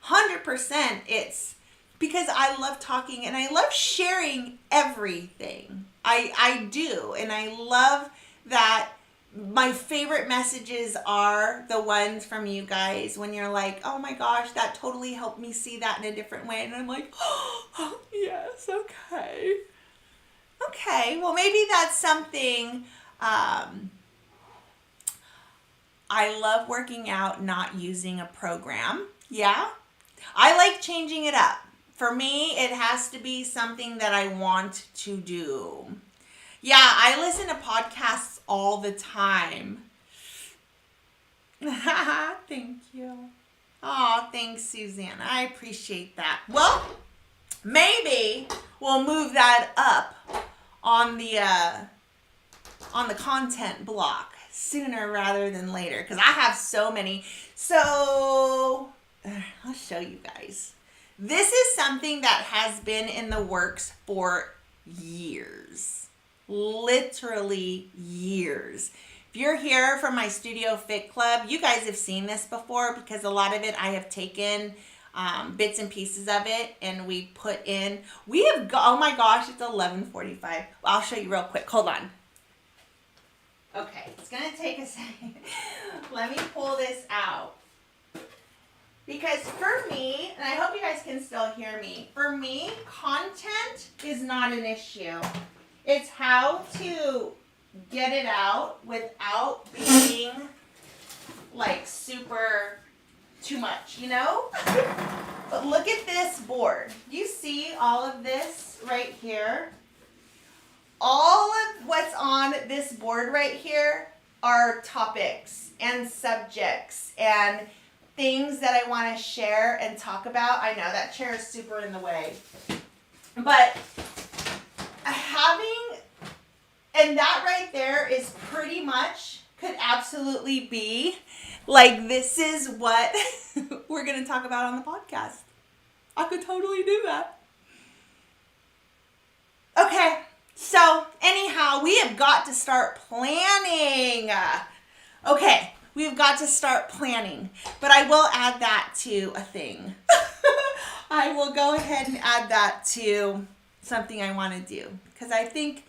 100%, it's because I love talking and I love sharing everything. I do. And I love that. My favorite messages are the ones from you guys when you're like, oh my gosh, that totally helped me see that in a different way. And I'm like, oh yes, okay. Okay, well maybe that's something. I love working out, not using a program. Yeah, I like changing it up. For me, it has to be something that I want to do. Yeah, I listen to podcasts all the time. Thank you. Oh, thanks, Susanna. I appreciate that. Well, maybe we'll move that up on the content block sooner rather than later, because I have so many. So I'll show you guys. This is something that has been in the works for years. Literally years. If you're here from my Studio Fit Club, you guys have seen this before, because a lot of it I have taken bits and pieces of it and we put in. Oh my gosh, it's 11:45. I'll show you real quick. Hold on. Okay, it's gonna take a second. Let me pull this out. Because for me, and I hope you guys can still hear me, for me, content is not an issue. It's how to get it out without being like super too much, you know? But look at this board. You see all of this right here? All of what's on this board right here are topics and subjects and things that I want to share and talk about. I know that chair is super in the way. But having, and that right there is pretty much, could absolutely be like, this is what we're going to talk about on the podcast. I could totally do that. Okay, so anyhow, we have got to start planning. Okay, we've got to start planning, but I will add that to a thing. I will go ahead and add that to something I want to do, because I think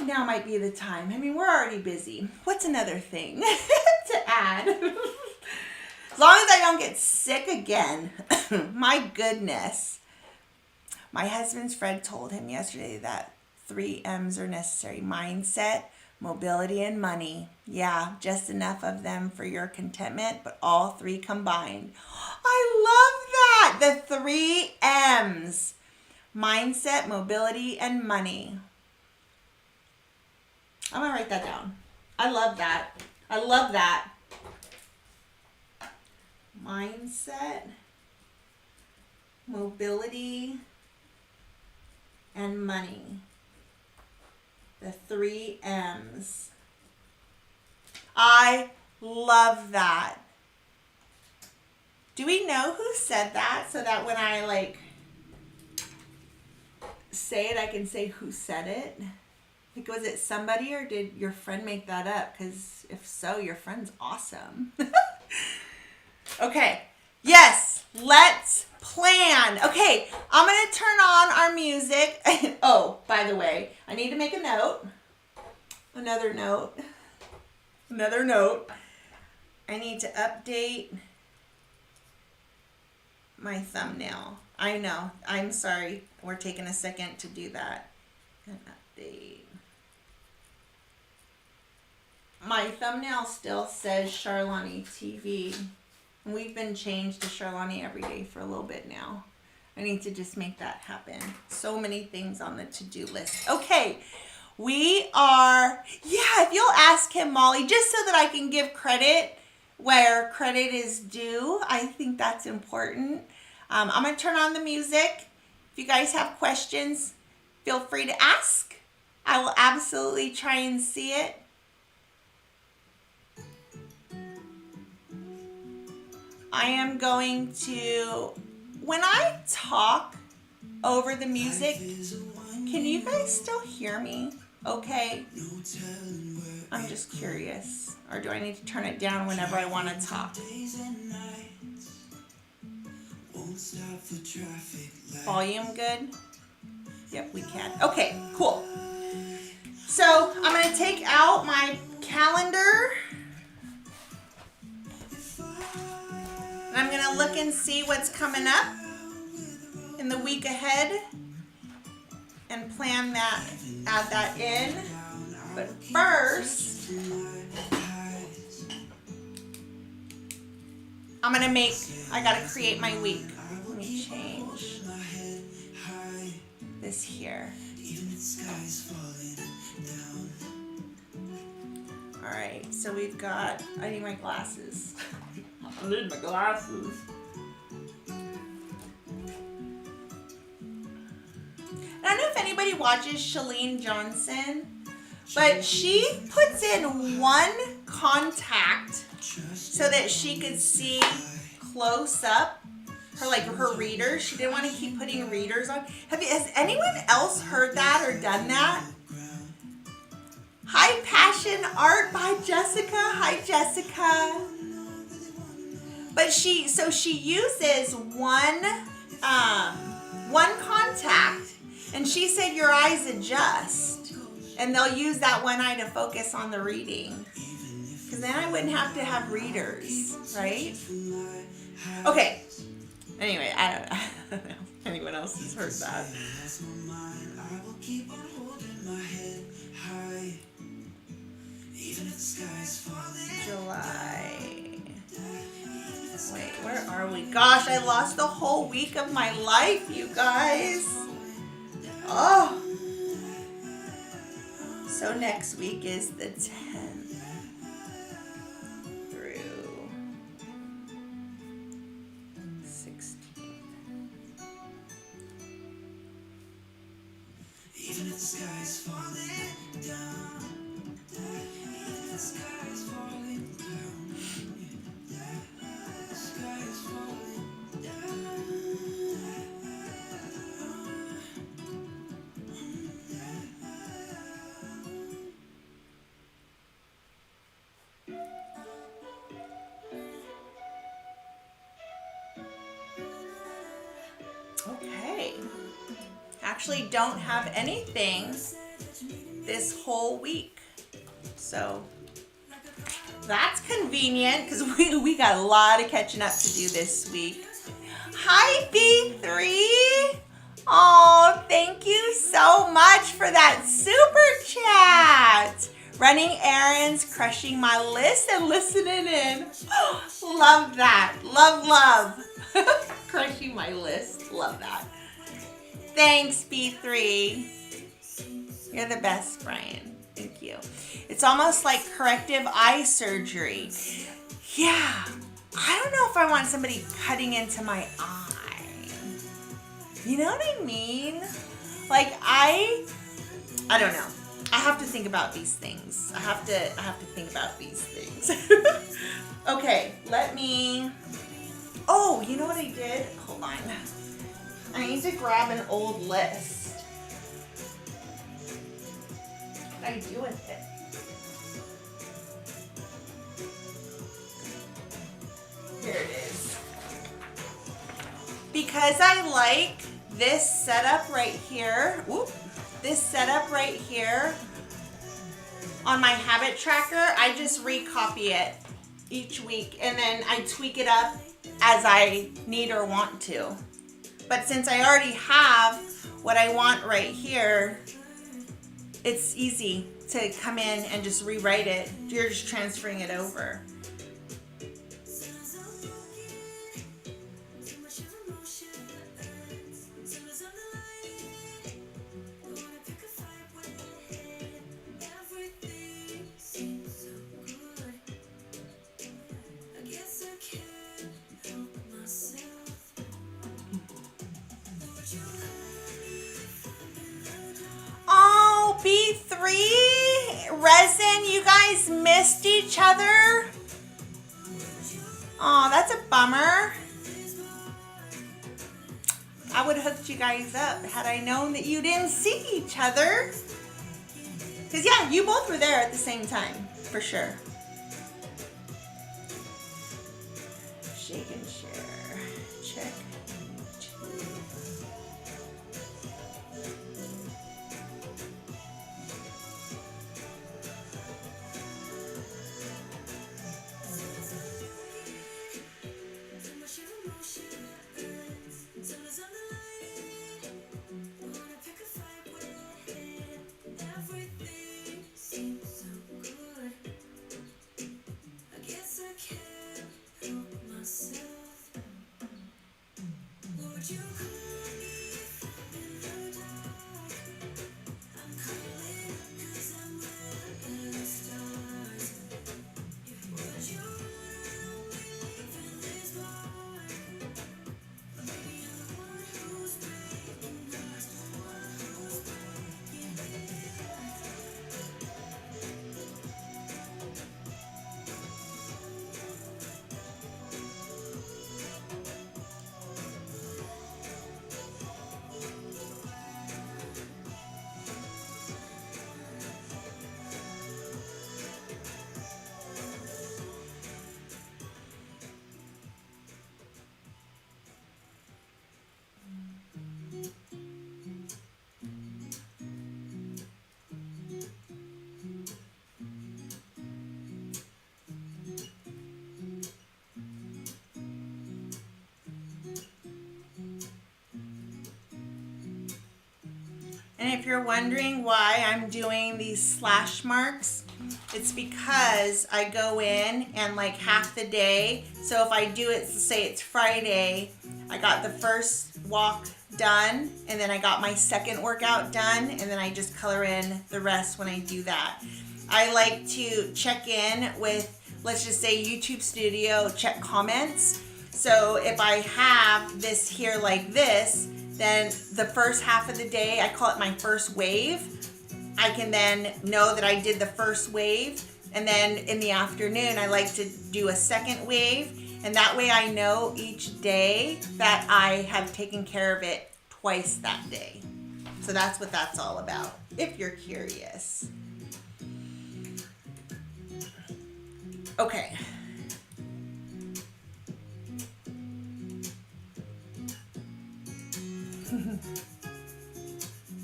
now might be the time. I mean, we're already busy. What's another thing to add? As long as I don't get sick again. My goodness. My husband's friend told him yesterday that 3 M's are necessary. Mindset, mobility, and money. Yeah, just enough of them for your contentment, but all 3 combined. I love that. The 3 M's. Mindset, mobility, and money. I'm going to write that down. I love that. I love that. Mindset, mobility, and money. The 3 M's. I love that. Do we know who said that, so that when I say it, I can say who said it? Like, was it somebody, or did your friend make that up? Because if so, your friend's awesome. Okay. Yes. Let's plan. Okay. I'm going to turn on our music. Oh, by the way, I need to make a note. Another note. I need to update my thumbnail. I know. I'm sorry. We're taking a second to do that. An update. My thumbnail still says Charlani TV. And we've been changed to Charlani every day for a little bit now. I need to just make that happen. So many things on the to-do list. Okay. We are, if you'll ask him, Molly, just so that I can give credit where credit is due. I think that's important. I'm going to turn on the music. If you guys have questions, feel free to ask. I will absolutely try and see it. I am going to, when I talk over the music, can you guys still hear me? Okay. I'm just curious. Or do I need to turn it down whenever I want to talk? Volume good? Yep, we can. Okay, cool. So I'm going to take out my calendar. And I'm going to look and see what's coming up in the week ahead and plan that, add that in. But first, I'm going to I got to create my week. Let me change this here. All right, so we've got, I need my glasses. I need my glasses. I don't know if anybody watches Shalene Johnson, but she puts in one contact so that she could see close up her readers. She didn't want to keep putting readers on. Has anyone else heard that or done that? Hi, Passion Art by Jessica. Hi, Jessica. But she uses one contact, and she said your eyes adjust, and they'll use that one eye to focus on the reading. Because then I wouldn't have to have readers, right? Okay. Anyway, I don't know if anyone else has heard that. July. Wait, where are we? Gosh, I lost the whole week of my life, you guys. Oh. So next week is the 10th through Okay. Actually don't have anything this whole week. So that's convenient because we got a lot of catching up to do this week. Hi, B3. Oh, thank you so much for that super chat. Running errands, crushing my list, and listening in. Love that. Love, love. Crushing my list. Love that. Thanks, B3. You're the best, Brian. Thank you. It's almost like corrective eye surgery. Yeah. I don't know if I want somebody cutting into my eye. You know what I mean? Like I don't know. I have to think about these things. I have to think about these things. Okay, let me. Oh, you know what I did? Hold on. I need to grab an old list. What did I do with it? Here it is. Because I like this setup right here. Whoop. This setup right here on my habit tracker, I just recopy it each week and then I tweak it up as I need or want to. But since I already have what I want right here, it's easy to come in and just rewrite it. You're just transferring it over. B3, Resin, you guys missed each other. Oh, that's a bummer. I would have hooked you guys up had I known that you didn't see each other. Because yeah, you both were there at the same time, for sure. Shake and share. Check. And if you're wondering why I'm doing these slash marks, it's because I go in and like half the day. So if I do it, say it's Friday, I got the first walk done and then I got my second workout done and then I just color in the rest when I do that. I like to check in with, let's just say YouTube Studio, check comments. So if I have this here like this, then the first half of the day, I call it my first wave. I can then know that I did the first wave, and then in the afternoon, I like to do a second wave, and that way I know each day that I have taken care of it twice that day. So that's what that's all about, if you're curious. Okay.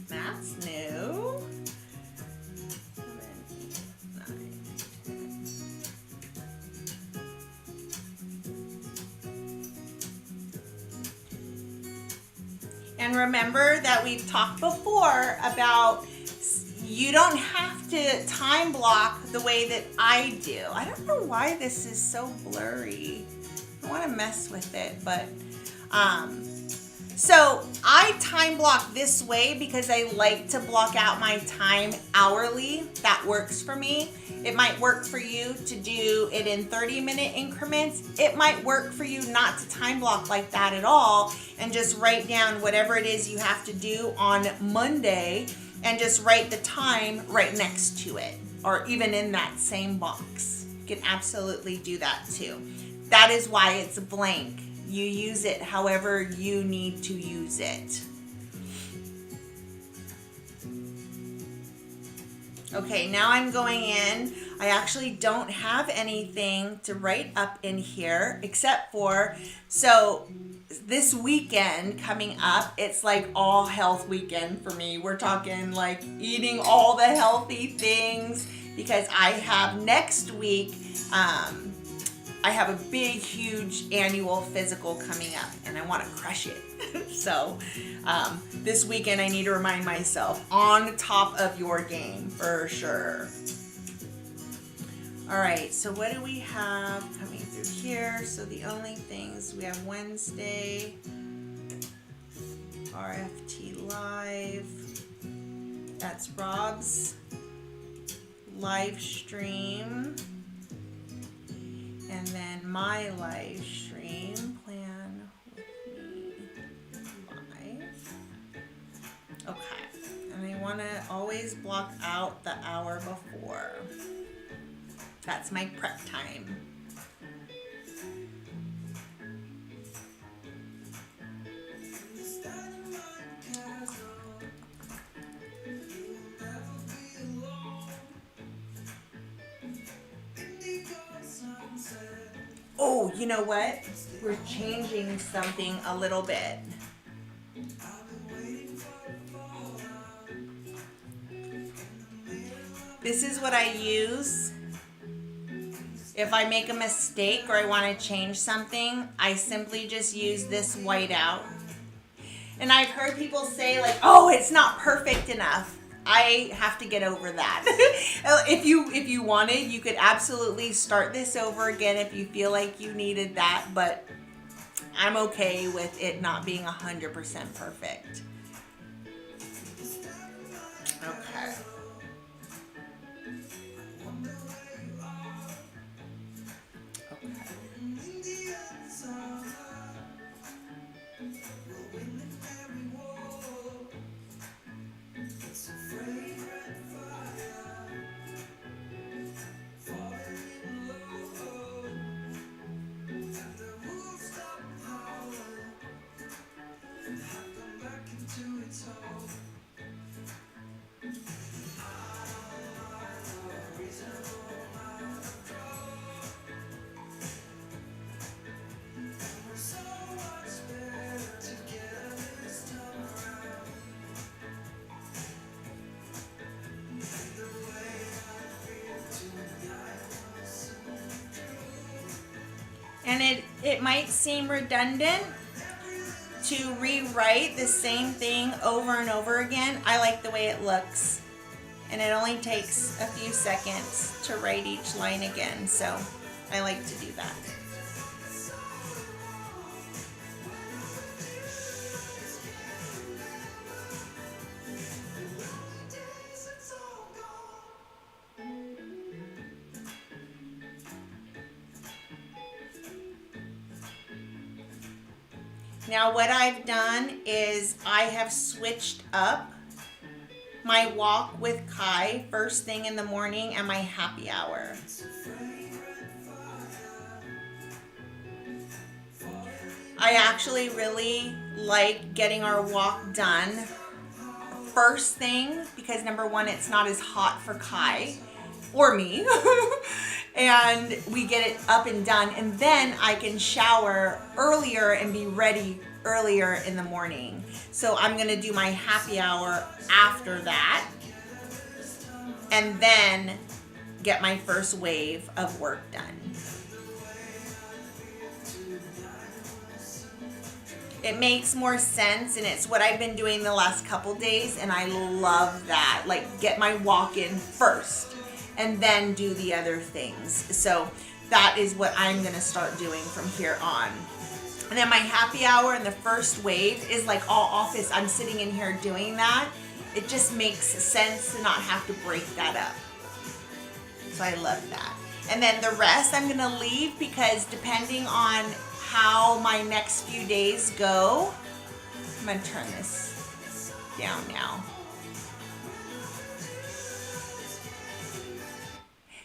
That's new. 7, 8, 9, 10. And remember that we've talked before about you don't have to time block the way that I do. I don't know why this is so blurry. I don't want to mess with it, but so I time block this way because I like to block out my time hourly. That works for me. It might work for you to do it in 30-minute increments. It might work for you not to time block like that at all and just write down whatever it is you have to do on Monday and just write the time right next to it, or even in that same box. You can absolutely do that too. That is why it's blank. You use it however you need to use it. Okay, now I'm going in. I actually don't have anything to write up in here except for, so this weekend coming up, it's like all health weekend for me. We're talking like eating all the healthy things because I have next week, I have a big, huge annual physical coming up and I want to crush it. So this weekend I need to remind myself, on top of your game for sure. All right, so what do we have coming through here? So the only things, we have Wednesday, RFT Live. That's Rob's live stream. And then my live stream, Plan with Me Live. Okay, and I want to always block out the hour before. That's my prep time. Oh, you know what? We're changing something a little bit. This is what I use. If I make a mistake or I want to change something, I simply just use this whiteout. And I've heard people say like, oh, it's not perfect enough. I have to get over that. If you wanted, you could absolutely start this over again if you feel like you needed that, but I'm okay with it not being 100% perfect. Okay. And it might seem redundant to rewrite the same thing over and over again. I like the way it looks. And it only takes a few seconds to write each line again. So I like to do that. Now what I've done is I have switched up my walk with Kai first thing in the morning and my happy hour. I actually really like getting our walk done first thing because number one, it's not as hot for Kai or me. And we get it up and done, and then I can shower earlier and be ready earlier in the morning. So I'm gonna do my happy hour after that and then get my first wave of work done. It makes more sense, and it's what I've been doing the last couple days, and I love that. Like, get my walk in first and then do the other things. So that is what I'm gonna start doing from here on. And then my happy hour and the first wave is like all office. I'm sitting in here doing that. It just makes sense to not have to break that up. So I love that. And then the rest I'm gonna leave because depending on how my next few days go, I'm gonna turn this down now.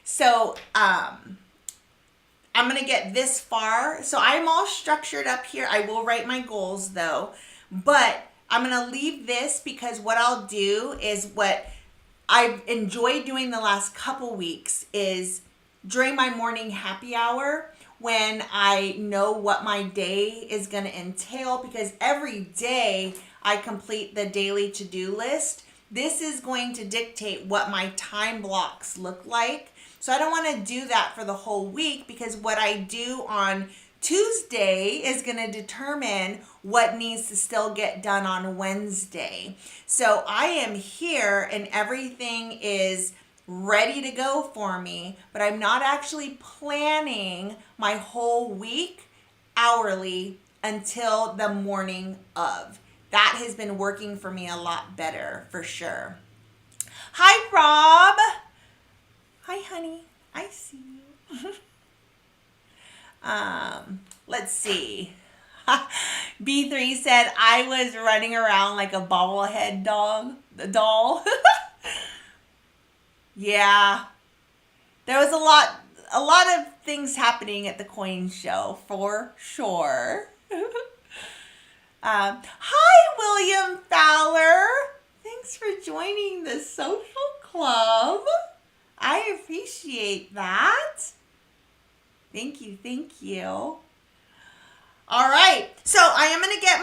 So I'm gonna get this far. So I'm all structured up here. I will write my goals though, but I'm gonna leave this because what I'll do is what I've enjoyed doing the last couple weeks is during my morning happy hour, when I know what my day is going to entail, because every day I complete the daily to-do list, this is going to dictate what my time blocks look like. So I don't want to do that for the whole week because what I do on Tuesday is going to determine what needs to still get done on Wednesday. So I am here and everything is ready to go for me, but I'm not actually planning my whole week hourly until the morning of. That has been working for me a lot better for sure. Hi, Rob. Hi, honey. I see you. Let's see. B3 said I was running around like a bobblehead doll. Yeah, there was a lot of things happening at the coin show for sure. Hi, William Fowler. Thanks for joining the social club. I appreciate that. Thank you, thank you. All right, so I am gonna get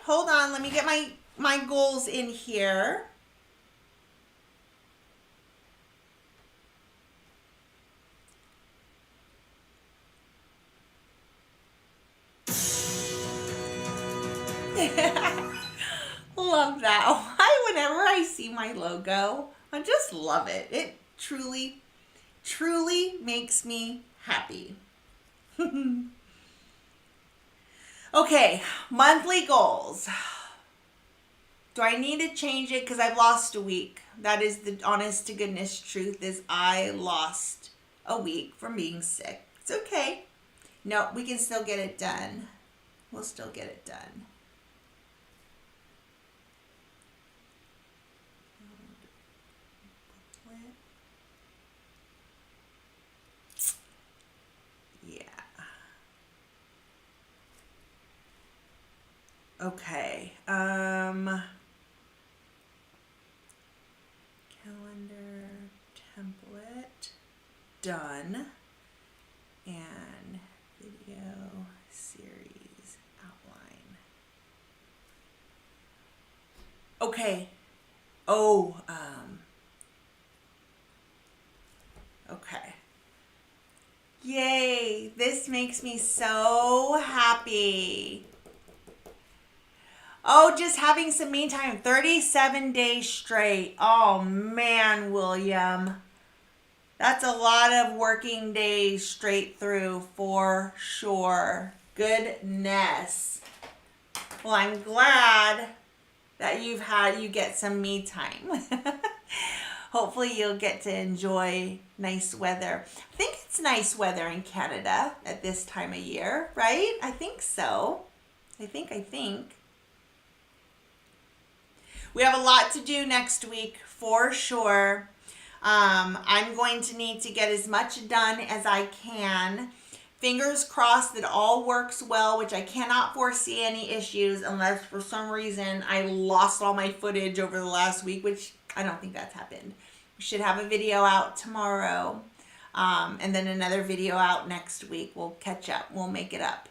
hold on, let me get my goals in here. Love that. Why, whenever I see my logo, I just love it. It truly, truly makes me happy. Okay, monthly goals. Do I need to change it? Because I've lost a week. That is the honest to goodness truth, is I lost a week from being sick. It's okay. No, we can still get it done. We'll still get it done. Yeah. Okay. Calendar template done. And video series outline. Okay. Oh, okay. Yay, this makes me so happy. Oh, just having some me time, 37 days straight. Oh man, William. That's a lot of working days straight through for sure. Goodness. Well, I'm glad that you get some me time. Hopefully you'll get to enjoy nice weather. I think it's nice weather in Canada at this time of year, right? I think so. I think. We have a lot to do next week for sure. I'm going to need to get as much done as I can. Fingers crossed that all works well, which I cannot foresee any issues unless for some reason I lost all my footage over the last week, which I don't think that's happened. We should have a video out tomorrow, and then another video out next week. We'll catch up. We'll make it up.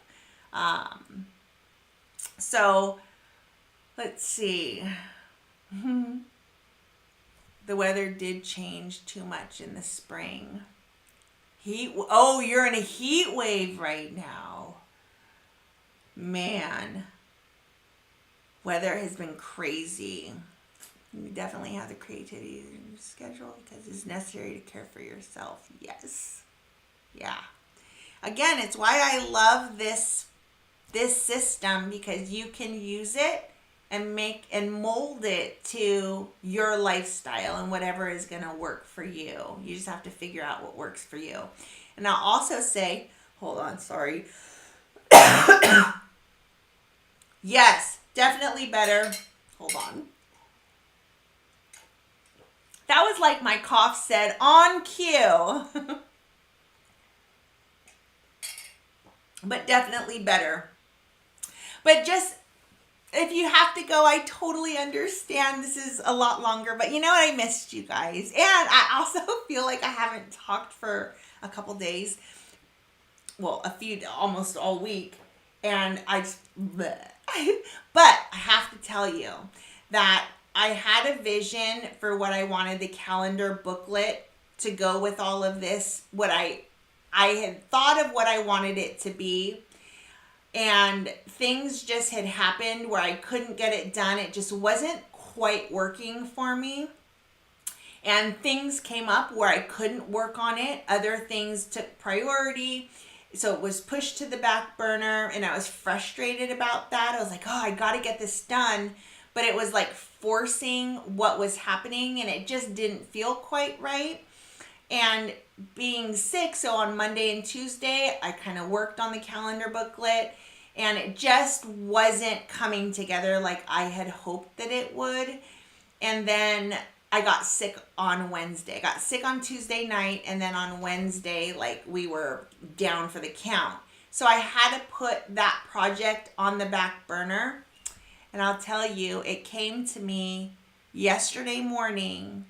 So let's see. The weather did change too much in the spring. Oh, you're in a heat wave right now. Man, weather has been crazy. You definitely have the creativity in your schedule because it's necessary to care for yourself. Yes. Yeah. Again, it's why I love this system, because you can use it and make and mold it to your lifestyle and whatever is going to work for you. You just have to figure out what works for you. And I'll also say, hold on, sorry. Yes, definitely better. Hold on. That was like my cough said on cue. But definitely better. But just, if you have to go, I totally understand. This is a lot longer, but you know what? I missed you guys. And I also feel like I haven't talked for a couple days. Well, almost all week. And but I have to tell you that I had a vision for what I wanted the calendar booklet to go with all of this. What I had thought of what I wanted it to be. And things just had happened where I couldn't get it done. It just wasn't quite working for me. And things came up where I couldn't work on it. Other things took priority. So it was pushed to the back burner, and I was frustrated about that. I was like, oh, I got to get this done. But it was like forcing what was happening, and it just didn't feel quite right. And being sick, so on Monday and Tuesday, I kind of worked on the calendar booklet, and it just wasn't coming together like I had hoped that it would. And then I got sick on Wednesday. I got sick on Tuesday night, and then on Wednesday, like, we were down for the count. So I had to put that project on the back burner. And I'll tell you, it came to me yesterday morning,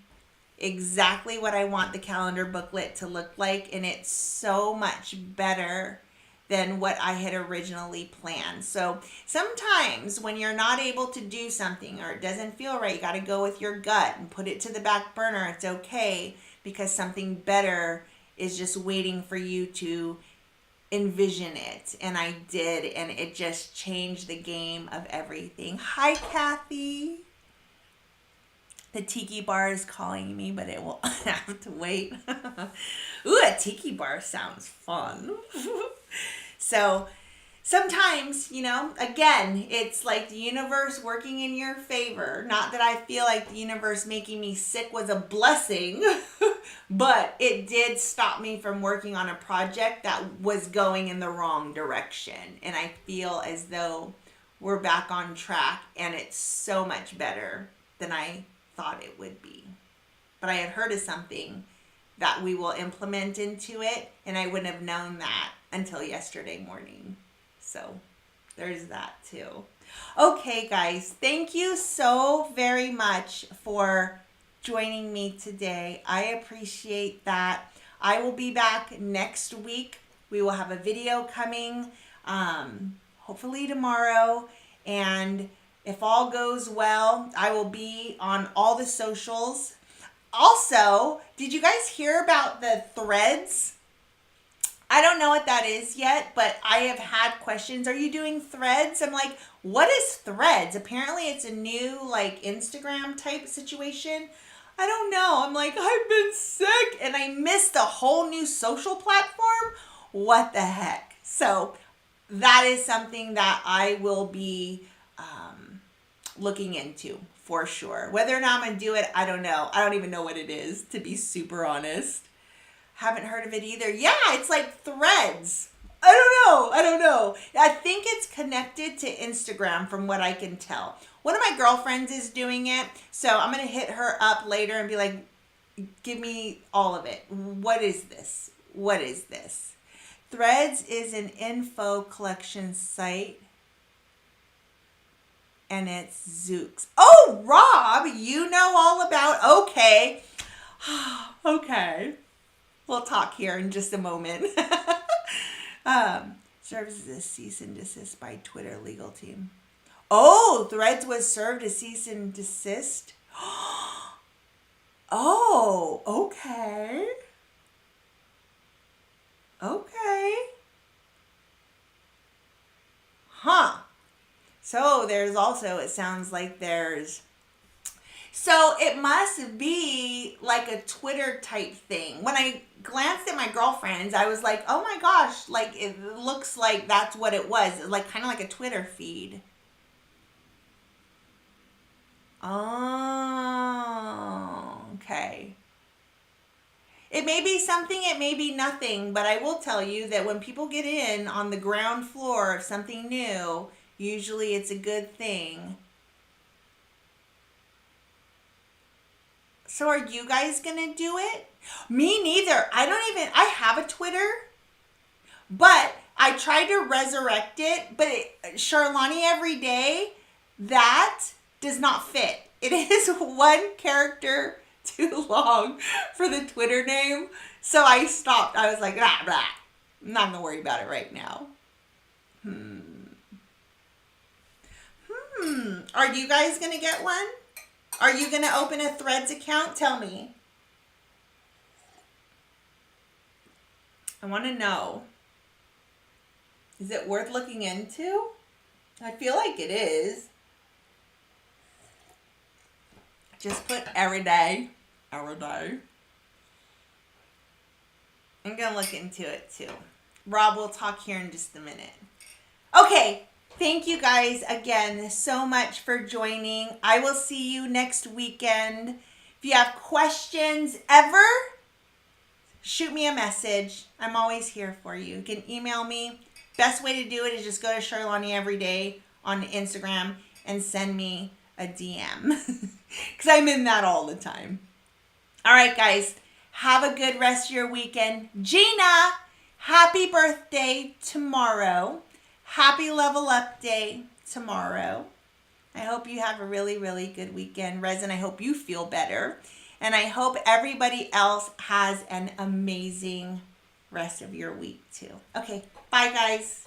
exactly what I want the calendar booklet to look like, and it's so much better than what I had originally planned. So sometimes when you're not able to do something or it doesn't feel right, you got to go with your gut and put it to the back burner. It's okay, because something better is just waiting for you to envision it. And I did, and it just changed the game of everything. Hi, Kathy. The tiki bar is calling me, but it will have to wait. Ooh, a tiki bar sounds fun. So sometimes, again, it's like the universe working in your favor. Not that I feel like the universe making me sick was a blessing, but it did stop me from working on a project that was going in the wrong direction. And I feel as though we're back on track, and it's so much better than I thought it would be. But I had heard of something that we will implement into it, and I wouldn't have known that until yesterday morning. So there's that too. Okay, guys, thank you so very much for joining me today. I appreciate that. I will be back next week. We will have a video coming, hopefully tomorrow, and if all goes well, I will be on all the socials. Also, did you guys hear about the threads? I don't know what that is yet, but I have had questions. Are you doing threads? I'm like, what is threads? Apparently it's a new Instagram type situation. I don't know. I'm like, I've been sick and I missed a whole new social platform. What the heck? So that is something that I will be looking into for sure. Whether or not I'm going to do it, I don't know. I don't even know what it is, to be super honest. Haven't heard of it either. Yeah, it's like threads. I don't know. I think it's connected to Instagram from what I can tell. One of my girlfriends is doing it, so I'm going to hit her up later and be like, give me all of it. What is this? What is this? Threads is an info collection site, and it's Zooks. Oh, Rob, you know all about, okay. Okay. We'll talk here in just a moment. Serves as a cease and desist by Twitter legal team. Oh, Threads was served a cease and desist. Oh, okay. Okay. Huh. So there's also, it sounds like there's, so it must be like a Twitter type thing. When I glanced at my girlfriend's, I was like, oh my gosh, like it looks like that's what it was. Like kind of like a Twitter feed. Oh, okay. It may be something, it may be nothing, but I will tell you that when people get in on the ground floor of something new, usually it's a good thing. So are you guys gonna do it? Me neither. I have a Twitter, but I tried to resurrect it, but Charlani every day, that does not fit. It is one character too long for the Twitter name. So I stopped. I was like, blah, blah. I'm not gonna worry about it right now. Are you guys gonna get one? Are you going to open a Threads account? Tell me. I want to know. Is it worth looking into? I feel like it is. Just put every day. Every day. I'm going to look into it too. Rob will talk here in just a minute. Okay. Thank you guys again so much for joining. I will see you next weekend. If you have questions ever, shoot me a message. I'm always here for you. You can email me. Best way to do it is just go to Charlani every day on Instagram and send me a DM. Because I'm in that all the time. All right, guys. Have a good rest of your weekend. Gina, happy birthday tomorrow. Happy Level Up Day tomorrow. I hope you have a really, really good weekend. Resin, I hope you feel better. And I hope everybody else has an amazing rest of your week too. Okay, bye guys.